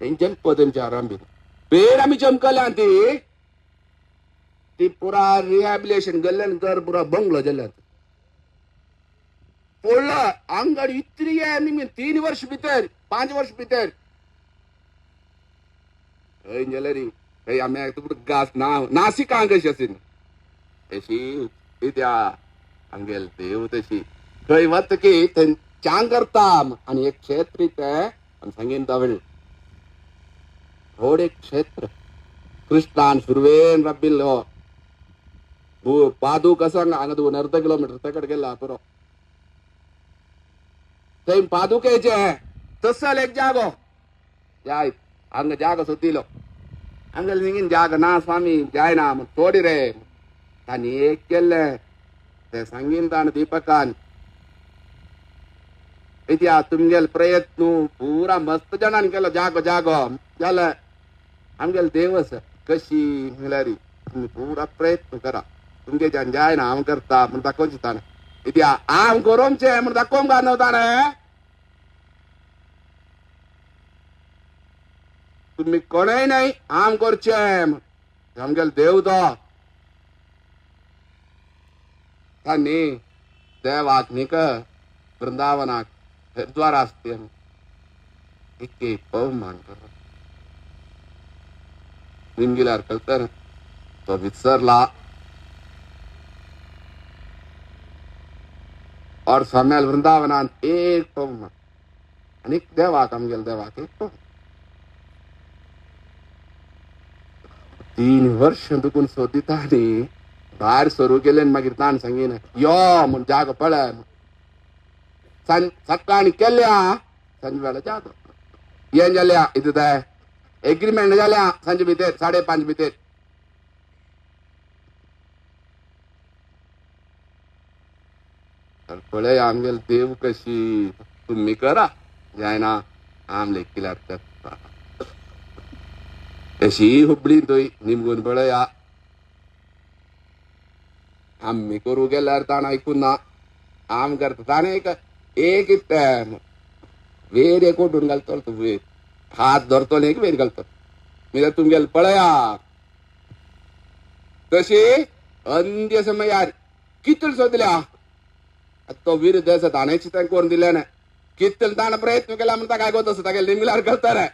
तेंच्यान पदमच्या आरंभी पेर आमी चमकल्या ती पुरा रिहॅबिलेशन गेल्ल्यान घर पुरा बंगलो जाल्यात पडला आंगड इतरी आमी 3 वर्ष भितर 5 वर्ष भितर हय जाल्यार हय आमी घास नासिक हांग कशी आसी अशी कित्या हांगेल देव तशी खंय वता की थंय च्या करता आनी एक क्षेत्र ते आमी सांगीन तावळ थोडे क्षेत्र कृष्णान सुरवेन रब्बिल्लो पादू कसं हांगा 2 अर्ध किलोमीटर तेकड गेला पुरो थंय पादुकेचे तसल एक जागो जाय हांगा जागो सोदिलो हांगेल निगीन जागो ना स्वामी जायना थोडी रे तांणी एक केल्लें ते सांगीन ताण दीपकान इत्या तुमगेल प्रयत्न पुरा मस्त जाणांनी केलो जागो जाल्यार आमगेल देवस कशी म्हळ्यार तुमी पुरा प्रयत्न करा तुमगेच्यान जायना हांव करता म्हण दाखोवचें ताणें इत्या हांव करूंचे म्हण दाखोवंक न्हू ताणें तुम्ही कोणय नाही हांव करचें आमगेल देव तो तांणी देवाक न्ही वृंदावनाक हरिद्वार आसते इतके पवमान कर निमगिल्यार कळतर तो विसरला और स्वाम्याल वृंदावनांत एक पवमान आनी देवाक आमगेल देवाक एक पवमान 3 वर्ष दुखून सोदिता न्ही भायर सरू गेले मागीर ताण सांगीन यो म्हूण जागो पळय सकाळी केल्या सांजे वेळा जागो यें जाल्या इतू ते एग्रीमेंट जाल्या सांजे भितर 5:30 भितर पळय आमगेल देव कशी तुम्ही करा जायना आम लेखिल्यार करता अशी हुबळी थंय निमगून पळया आमी करू गेल्यार ताण आयकून ना आम करता ताणें एक वेर एक ओडून घालतलो तूं वेर हात धरतलो एक वेर घालतलो म्हणजे तुमगेल पळया तशी अंत्य समयार कितल सोदल्या तो वीर जसं ताणें चिंतन करून दिलें ना कितल ताणें प्रयत्न केला म्हणटा काय गो तसं तागेले निमल्यार करता रे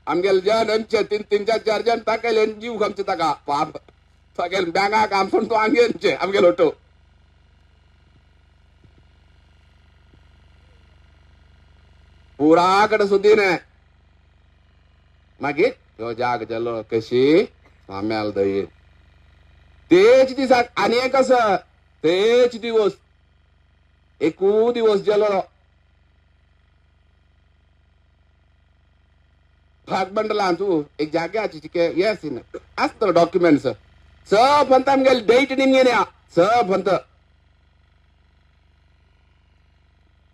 आमगेल जन आमचे 3 4 जन ताकेले जीव आमचे ताका पाप तागेल बँकाक आमसून तो आंगेंचे आमगेल ओटो पुरा कडेन सुदीन मागीर ह्यो जाग जालो कशी स्वाम्याल दयेन तेच दिसाक आनी एक आसा तेच दिवस एकू दिवस गेलो भाग बंडला तू एक जाग्याची हे आसी आसता डॉक्युमेंट्स सब म्हणता आमगेल डेट निमगेन या सब म्हणता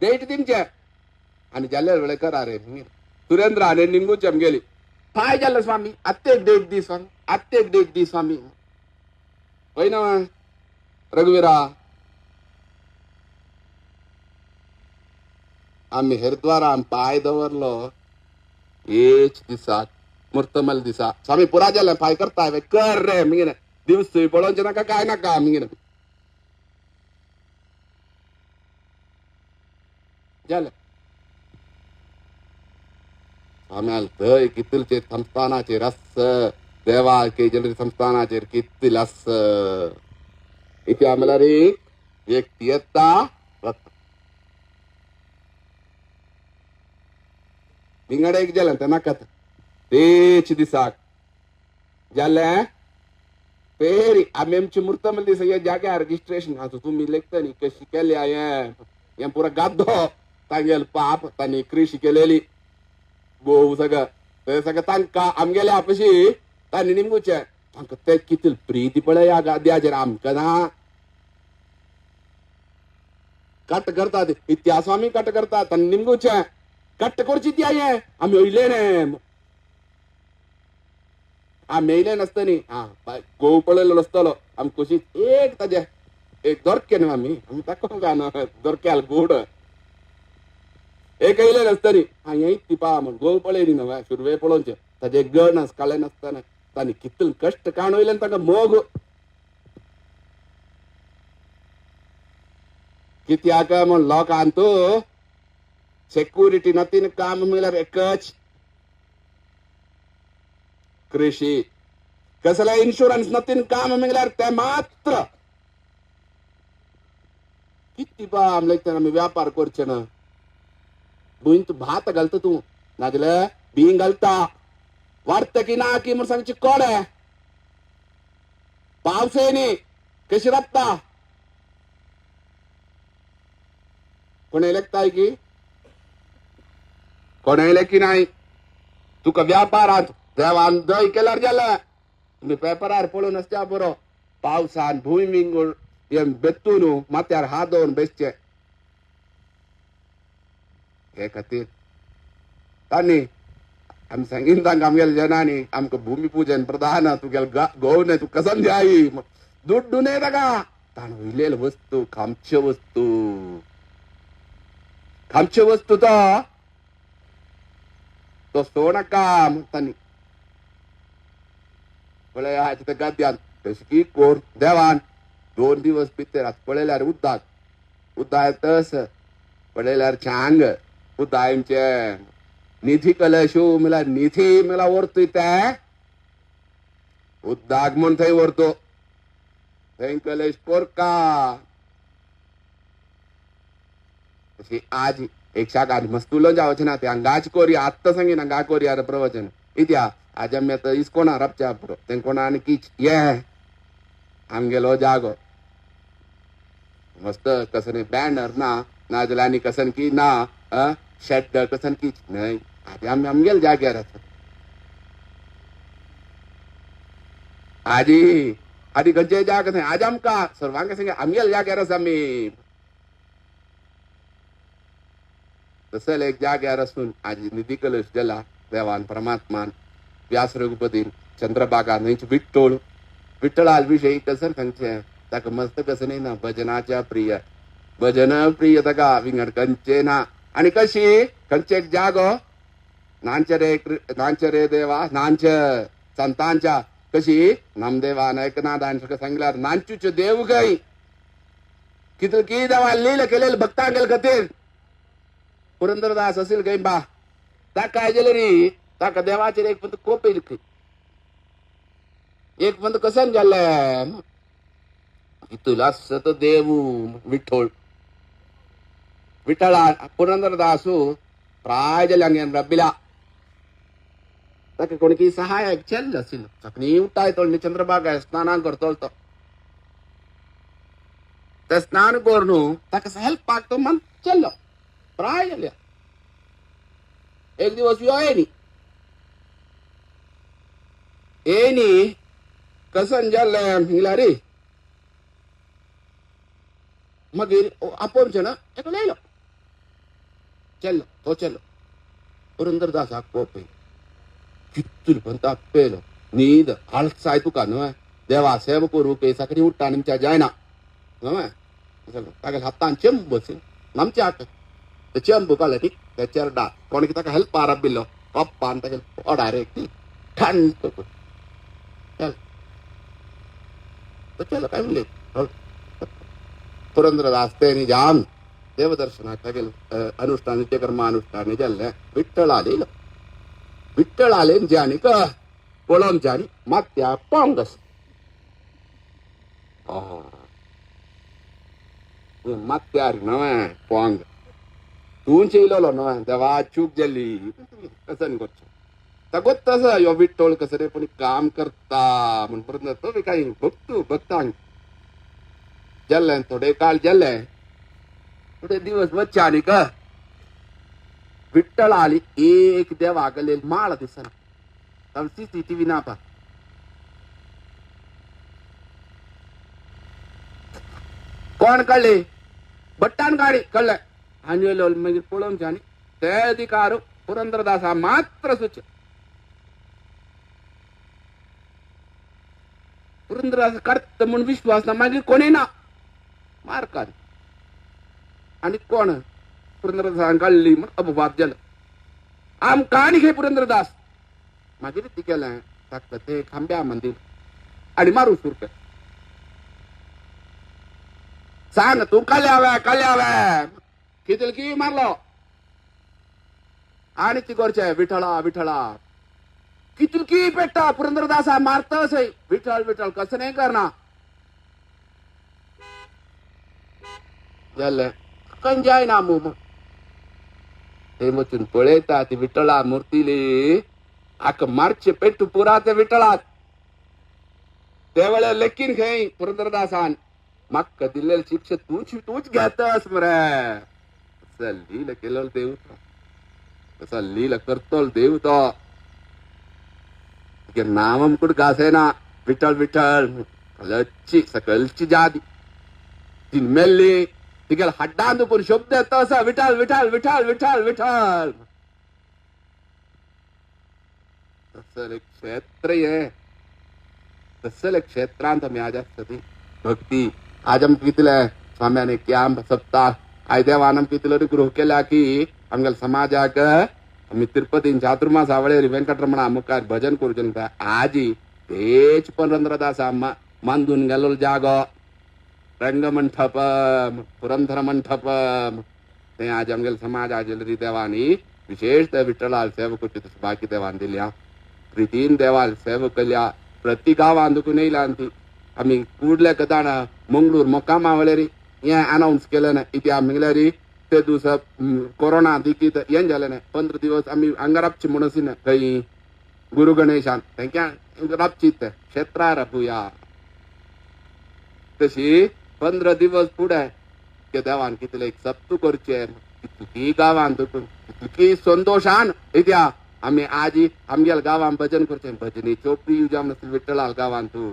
डेट दिमचे आनी जाल्यार वेळे करा रे सुरेंद्र हाणे निमगूचे आमगेली काय जालें स्वामी आत्ते एक डेट दी स्वामी आत्ते एक डेट दी स्वामी होय ना रघुवीरा आमी हरिद्वारान पांय दवरलो एच दिसाक मुर्तमल दिसा स्वामी पुरा जालें पांय करता कर रे मिगीन दिवस थंय पळोवचें नाका काय नाका मिगीन जालें स्वाम्याल थंय कितलचे संस्थानाचेर आस देवा केजरी संस्थानाचेर कितल आस इथे आम्हाला रे व्यक्ती येता वता विंगड एक जालें तें नाका तेच दिसाक जालें पेरी आमी आमची मुर्तमल दिसा हे जाग्यार रजिस्ट्रेशन आसा तुमी लेखता न्ही कशी केल्या हें पुरो गाद्दो तांगेल पाप तांणी कृषी केलेली गोव सगळं तांकां आमगेले आपशी तांणी निमगुचे तांकां ते कितल प्रीती पळय ह्या गाद्याचेर आमकां ना कट करतात इतिहास आमी कट करतात तांणी निमगुचे कट करची ती हें आमी येयले न्ही आमी येयले नासतनी गोव पळयलो नासतलो आमी कशी एक ताजे एक दोरके न्हू आमी दाखोवंक न्हू दोरक्याल गोड एक येयले नासतरी हांव हें ती पहा म्हण गोव पळयली न्हय सुरवे पळोवचे ताजे गण आस काळे नासतना तांणी कितले कश्ट काण वयल्यान ताका मोग कित्याक म्हण लोकांत सेक्युरिटी नतीन काम म्हळ्यार एकच कृषी कसले इन्शुरन्स नतीन काम म्हळ्यार ते मात्र किती पा आमले आमी व्यापार करचे ना भुंयत भात घालता तूं नाजाल्यार बिंग घालता वाडता की ना की म्हूण सांगचे कोडे पावस न्ही कशी राबता कोणे लेखताय की कोणे लेखी नाही तुका व्यापारांत देवान दय केल्यार जालें तुम्ही पेपरार पळोवन आसच्या बरो पावसान भूंय मिंगूळ हे बेतून माथ्यार हात दवरून बेसचे हे खातीर तांणी आमी सांगीन तांकां आमगेल्या जनांनी आमकां भुमी पुजन प्रधान तुगेले गोव न्हय तूं कसन द्यायी दुड्डू न्हय ताका ताणें वयलेले वस्तू खामच्यो वस्तू तो सोनाका म्हणटानी पळय हाचे ते गद्यान तशें की कोर देवान 2 दिवस भितर आतां पळयल्यार उद्दा तस पळयल्यार छांग उद्दांचे निधी कलशू म्हळ्यार निधी म्हळ्यार व्हरतोय ते उद्दाक म्हूण थंय व्हरतो थंय कलश कोरका तशी आज एक शाकान मस्त उलोवन जावचें ना ते हांगाच कोरया आत्तां सांगीन हांगा कोरया प्रवचन इत्या आज आमी आतां इस्कोना राबच्या पुरो तें कोणा आनी किच ये आमगेलो जागो मस्त कसन बॅनर ना नाजाल्यार आनी कसन की ना शेड कसन किच न्हय आज आमी आमगेल्या जाग्यार आसा आदी खंयचे जाग न्हय आज आमकां सर्वांक सांगे आमगेल्या जाग्यार आसा आमी तसल एक जाग्यार आसून आज निधी कलश दिला देवान परमात्मान व्यास रघुपतीन चंद्रभागा न्हयच विठ्ठळा विशयी कसन सांगचे ताका मस्त कसन ना भजनाच्या प्रिय भजन प्रिय ताका विंगड खंयचे ना आनी कशी खंयचे एक जागो नांचे रे देवा नांच संतांच्या कशी नामदेवान एकनाथान सांगल्यार नांचूचे देव गई कितें की देवान लील केलेले भक्तांगेल खातीर पुरंदरदास असेल काही बा ताका काय झालं रे ताका देवाचेर एक पंत कोप येयली एक पंत कसन जालें तुला सत देव विठ्ठळा पुरंदरदासू प्राय जाले हांगेन रबिला ताका कोणी सहायक चेल्लो आशिल्लो सकाळी उठाय तो चंद्रभागा स्नानाक करतलो तो ते स्नान करून ताका हेल्पाक तो मन चेल्लो प्राय जाल्या एक दिवस येनी कसन जालें म्हळ्यार रे मागीर आपोवचे ना ताका लयलो चेल्लो पुरंदरदासाक कोप कितून पण तापेलो न्हीद आळसाय तुका न्हय देवा सेवा करूं के सकाळी उठ्ठा आमच्या जायना न्हय ताका हातान चेंब आमच्या हात ते चेंब काडले न्ही त्याचेर डाळ कोण ताका हेल्पार राबिल्लो पप्पान ताका ओडार एक ठंड चलो काय म्हणले पुरंदरदास तेनी जाम देवदर्शनाक गेले अनुष्ठान नित्यकर्मानुष्ठान जाल्ले विठ्ठळ आले ज्यानी पळोवन ज्यानी मात्या पोंगस मात्यार न्हय पोंग तूं चेयलो न्हय देवा चूक जाली कसन करचें ताका तसो ह्यो विठ्ठळ कसो रे पूण काम करता म्हण परत तो काही भक्तांक जाल्लें थोडे काळ जाल्ले थोडे दिवस वच्चे आनी विठ्ठळ आली एक देवा गेले माळ दिसना CCTV ना पा कोण कळ्ळे भट्टान गाडी कळ्ळे आनी मागीर पळोवन जाणी ते अधिकार पुरंदरदासा मात्र सुच पुरंदरदास करता म्हूण विश्वास ना मागीर कोणी ना मारकान आनी कोण पुरंदरदास कळली मग अपवाद झालं. आम कहाणी घे पुरंदरदास माझी रीती केलं फक्त ते खांब्या मंदिर आणि मारू सुर कर सांग तू कळ्याव्या किती की मारलो आणि ती गोरच्या विठळा विठळा किती की पेटा पुरंदरदासा मारतस विठ्ठल विठ्ठल कसं नाही करणार झालं कंजाय ना मग ते मचून पळयता ती विठ्ठला मूर्तीले आक मार्च पेटू पुरा ते विठ्ठलात त्यावेळेला लेकीन खाई पुरंदरदासान मक्क दिलेली शिक्षा तूच घेतस मरे तसं लील केलं देव तसा लील करतो देव तो नामम कुठ घासेना विठ्ठल विठ्ठल कलची सकलची जादी तीन मेल्ली तिघेल हड्डान दुपून शब्द येतो असा विठ्ठल विठ्ठल विठ्ठल विठ्ठल विठ्ठल तसं क्षेत्र आहे तसं क्षेत्रांत मी आज सती भक्ती आज आम कितले स्वाम्याने क्यांब सप्ताह आयदेवानम कितले गृह केला की आमगेल समाजाक आम्ही तिरुपतीन चातुर्मास आवळे व्यंकटरमण मुखार भजन करूचन आजी तेच पुरंदरदास मांदून गेलो जागो रंगमंडप पुरंदर मंडप ते आज आमगेल समाज आज देवानी विशेष त्या विठ्ठलाल सेवक बाकी देवान दिल्या प्रितीन देवाल सेवक केल्या प्रति गावान दुखून येयला ती आम्ही कुडले कदाण मंगळूर मोकाम आवळे रे हे अनाउन्स केलं ना इथे आम्ही ते दिवस कोरोना देखील येन झाले नाही 15 दिवस आम्ही अंगारापची म्हणून काही गुरु गणेशान त्यांच्या रापचित क्षेत्रा रापूया तशी 15 दिवस पुढे ते देवान कितले एक सप्तू करचे कितकी गावान कितकी संतोषान इत्या आम्ही आजी आमगेल गावान भजन करचे भजनी चोपडी युजाम नसतील विठ्ठलाल गावान तू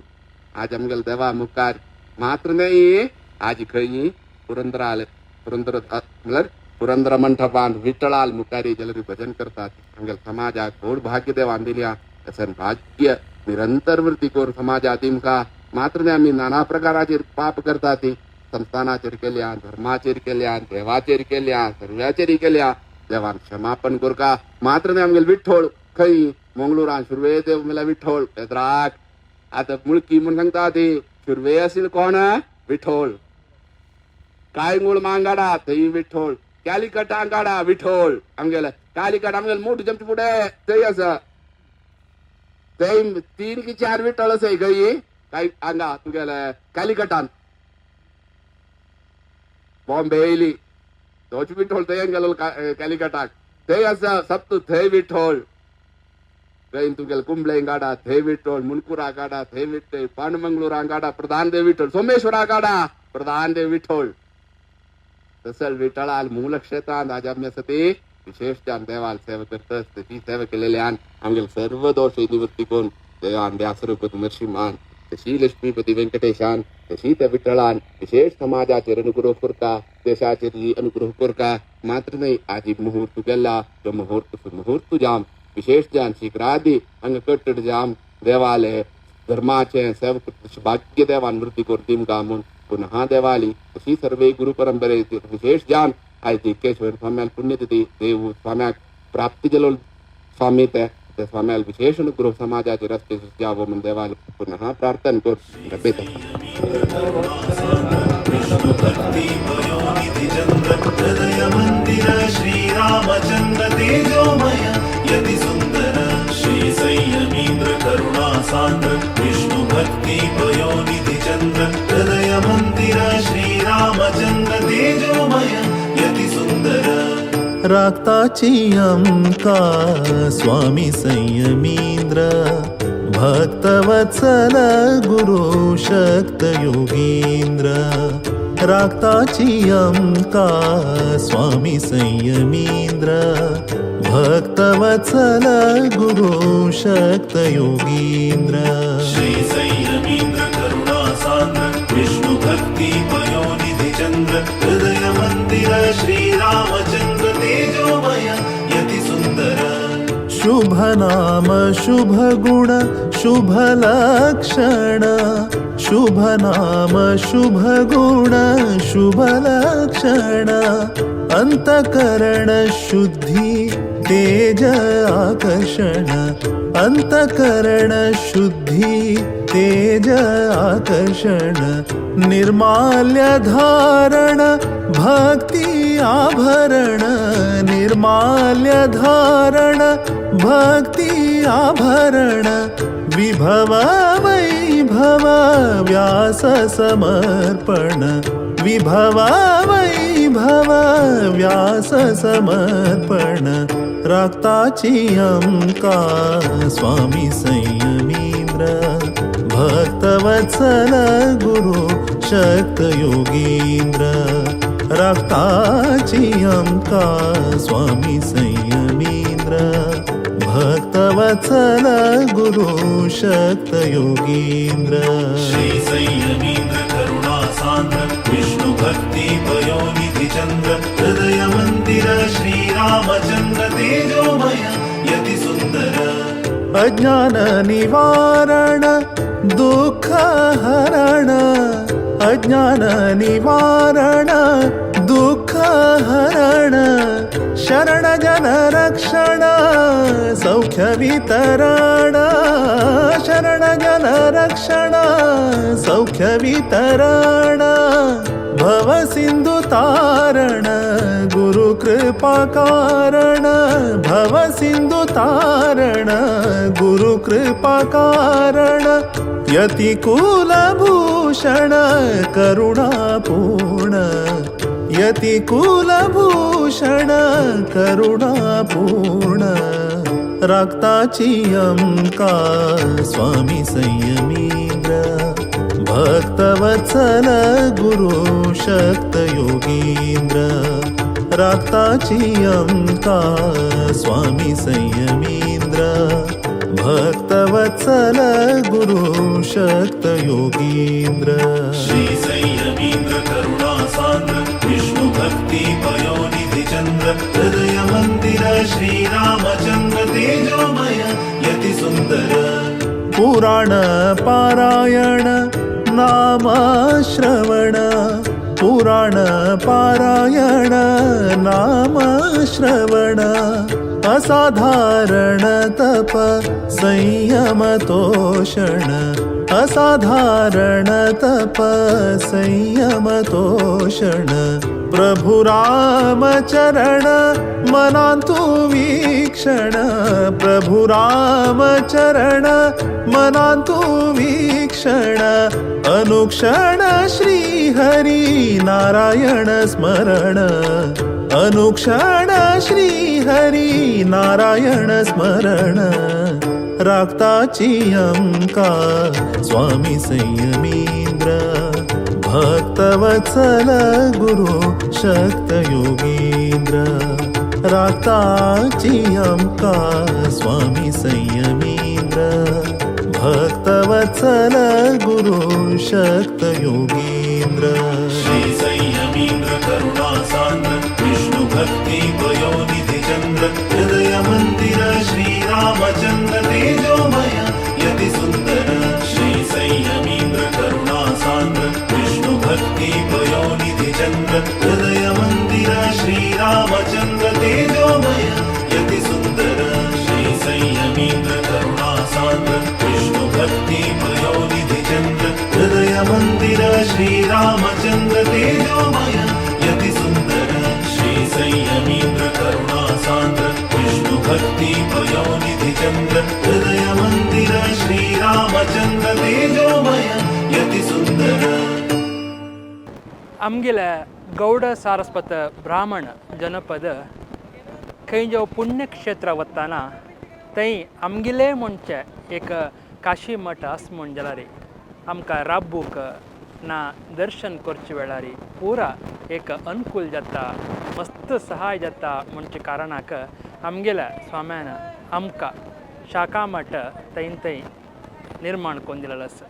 आज आमगेल देवा मुखार मात्र नाही आज खंय पुरंदराल पुरंदर मंडपान विठ्ठलाल मुखारी जलरी भजन करतात आमगेल समाजाक गोड भाग्य देवान दिल्या तसं भाग्य निरंतर वृत्ती करून समाजात इमका मात्र नाही आम्ही नाना प्रकाराचे पाप करतात संस्थानाचेर केल्या धर्माचेर केल्या देवाचेर केल्या सर्व्याचेर केल्या देवान क्षमापण करका मात्र नाही आमगेल विठ्ठल खंय मंगळुरान शुर्वे देव मला विठ्ठल पेद्राक आता मुळकी म्हणून सांगता ते शुर्वे असेल कोण विठ्ठल काळंगूळ मांगाडा थंय विठ्ठल कॅलिकट आंगाडा विठ्ठल आमगेला कालिकट आमगेल मोठी जमची पुढे थंय आसा थंय 3 की 4 विठ्ठल असे खंय काय आंगा तुगेले कालिकटान बॉम्बे येयली तोच विठ्ठल थंय गेलो कॅलिकटाक थंय आसा सप्त थंय विठ्ठल थंय तुगेले कुंबळे गाडा थंय विठ्ठल मुनकुरा गाडा थंय विठ्ठल पांडमंगळुरा गाडा प्रधान देव विठ्ठल सोमेश्वरा गाडा प्रधान देव विठ्ठल तसल विठ्ठलाल मूल क्षेत्रांत आज आम्ही सती विशेष जान देवाल सेवा करतस तशी सेवा केलेल्यान आमगेल सर्व दोष निवृत्ती करून देवान व्यासरूप नरसिंहान तशी लक्ष्मीपती व्यंकटेशान तशी त्या विठ्ठलान विशेष समाजाचेर अनुग्रह करता देशाचेर अनुग्रह करता मात्र नाही आज मुहूर्त गेला तो मुहूर्त जाम विशेष जान शीघ्रादी अंग कट्टड जाम देवालय धर्माचे सेवक भाग्य देवान वृत्ती करतीम गामून पुनः देवाली अशी सर्व गुरु परंपरे विशेष जान आयती केशवर स्वाम्याल पुण्यतिथी देव स्वाम्याक प्राप्ती जलो स्वामी ते स्वाम्याल विशेष अनुग्रह समाजाचे रस्ते जावो म्हणून देवाल पुनः प्रार्थना कर हृदय मंदिर श्रीरामचंद्र तेजोमय यति सुंदर श्री संयमींद्र करुणा सांद्र विष्णु भक्ति पयोनिधि चंद्र हृदय मंदिर श्रीरामचंद्र तेजोमय यति सुंदर राक्ताची अंका स्वामी संयमींद्र भक्तवत्सल गुरु शक्त योगींद्र राक्ताची अंका स्वामी संयमींद्र भक्तवत्सल गुरु शक्त योगींद्र श्री संयमींद्र करुणा सांद्र विष्णु भक्ति पयोनिधि चंद्र हृदय मंदिर श्रीरामचंद्र तेजोमय यति सुंदर शुभ नाम शुभ गुण शुभ लक्षण शुभ नाम शुभ गुण शुभ लक्षण अंतकरण शुद्धि तेज आकर्षण अंतकरण शुद्धि तेज आकर्षण निर्माल्य धारण भक्ति आभरण निर्माल्य धारण भक्ति आभरण विभव वैभव व्यास समर्पण विभव वैभव व्यास समर्पण रक्ताची अंका स्वामी संयमींद्र भक्तवत्सल गुरु शक्त योगींद्र रक्ताची अंका स्वामी संयमींद्र भक्तवत्सल गुरु शक्त योगींद्र श्री संयमींद्र करुणा सान्द्र विष्णु भक्ति पयोनिधि चंद्र हृदय मंदिर श्री रामचंद्र तेजोमय यति सुंदर अज्ञान निवारण दुःख हरण अज्ञान निवारण दुःख हरण शरण जन रक्षण सौख्य वितरण शरण जन रक्षण सौख्य वितरण भव सिंधु तारण गुरु कृपा कारण भव सिंधु तारण गुरु कृपा कारण यतिकुल भूषण करुणापूर्ण यतिकुल भूषण करुणापूर्ण रक्ताची अंका स्वामी संयमींद्र भक्तवत्सल गुरु शक्त योगींद्र रक्ताची अंका स्वामी संयमींद्र भक्तवत्सल गुरु शक्त योगींद्र श्री संयमींद्र करुणा सान्द्र विष्णु भक्ति पयोनिधि चंद्र हृदय मंदिर श्री रामचंद्र तेजोमय यति सुंदर पुराण पारायण नाम श्रवण पुराण पारायण नाम श्रवण असाधारण तप संयम तोषण असाधारण तप संयम तोषण प्रभु राम चरण मनांतु वीक्षण प्रभु राम चरण मनांतु वीक्षण अनुक्षण श्री हरी नारायण स्मरण अनुक्षण श्री हरी नारायण स्मरण रक्ताची अंका स्वामी संयमींद्र भक्तवत्सल गुरु शक्त योगींद्र रक्ताची अंका स्वामी संयमींद्र भक्तवत्सल गुरु शक्त योगींद्र श्री संयमींद्र करुणा सान्द्र विष्णु भक्ति पयोनिधि चंद्र हृदय मंदिर श्री रामचंद्र तेजोमय यति सुंदर श्री संयमींद्र करुणा सान्द्र विष्णु भक्ति पयोनिधि चंद्र हृदय मंदिर श्री रामचंद्र तेजोमय यति सुंदर श्री संयमींद्र करुणा सान्द्र विष्णु भक्ति पयोनिधि चंद्र हृदय मंदिर श्री रामचंद्र तेजोमय यति सुंदर श्री संयमींद्र करुणा सान्द्र विष्णु भक्ति पयोनिधि चंद्र हृदय मंदिर श्री रामचंद्र तेजोमय यति सुंदर आमगेले गौड सारस्वत ब्राह्मण जनपद खंय पुण्यक्षेत्र वताना थंय आमगेले म्हणचे एक काशी मठ आस म्हण जाल्यार आमकां राबूक ना दर्शन करचे वेळार पुरा एक अनुकूल जाता मस्त सहाय जाता म्हणचे कारणाक आमगेल्या स्वाम्यान आमकां शाखा मठ थंय निर्माण करून दिलेलो आसा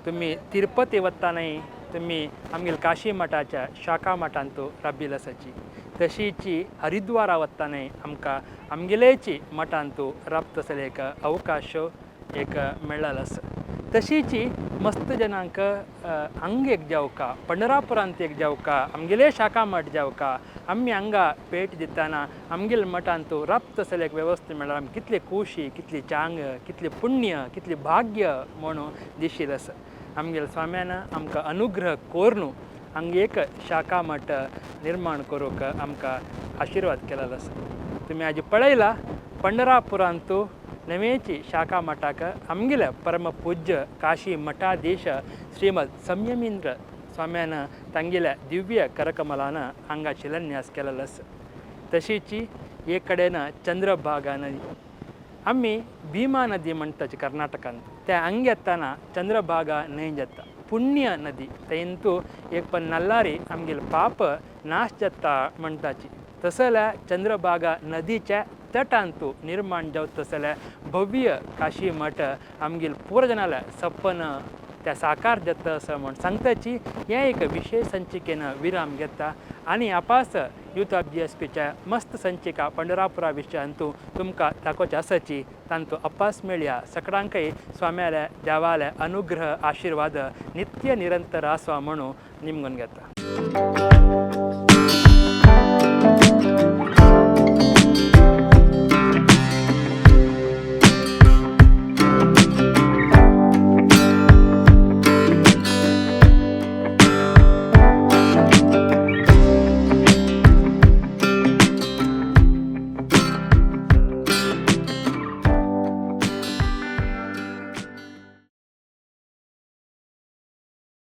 तुमी तिरुपती वतानाय तुम्ही आमगेल काशी मठाच्या शाखा मठांतू राबिल आसाची तशीची हरिद्वारा वत्ताने आमकां आमगेलेची मठांतू राबतसले एक अवकाश एक मेळ्ळलो आसा तशीची मस्त जनांक हांग एक जावका पंढरापुरांत एक जावका आमगेले शाखा मठ जावका आमी हांगा भेट दितना आमगेल मठांतू राबतसले एक वेवस्था मेळ्ळ्यार आमी कितले खोशी कितली चांग कितले पुण्य कितले भाग्य म्हणून दिशील आसा आमगेल स्वाम्यान आमकां अनुग्रह कोरून हांगा एक शाखा मठ निर्माण करूंक आमकां आशिर्वाद केलेलो आसा तुमी हाजी पळयला पंढरापुरांतू नवेची शाखा मठाक आमगेल्या परमपूज्य काशी मठाधीश श्रीमद संयमींद्र स्वाम्यान तांगेल्या दिव्य करकमलान हांगा शिलान्यास केलेलो आसा तशीची एक कडेन चंद्रभागा नदी आमी भीमा नदी म्हणटाची कर्नाटकांत त्या हांगा येताना चंद्रभागा न्हंय जाता पुण्य नदी तेंतू एक पण नल्लारी आमगेल पाप नाश जाता म्हणटाची तसल्या चंद्रभागा नदीच्या तटांतू निर्माण जावता तसल्या भव्य काशी मठ आमगेल पुरजनाला सपन त्या साकार जाता असं म्हण सांगताची हे एक विशेष संचिकेन विराम घेता आणि आपास युथ ऑफ GSPच्या मस्त संचिका पंढरापुरा विशयांतू तुमकां दाखोवची आसाची तांतू अपास मेळया सगळ्यांकय स्वाम्याले देवाले अनुग्रह आशिर्वाद नित्य निरंतर आसवा म्हणून निमगून घेता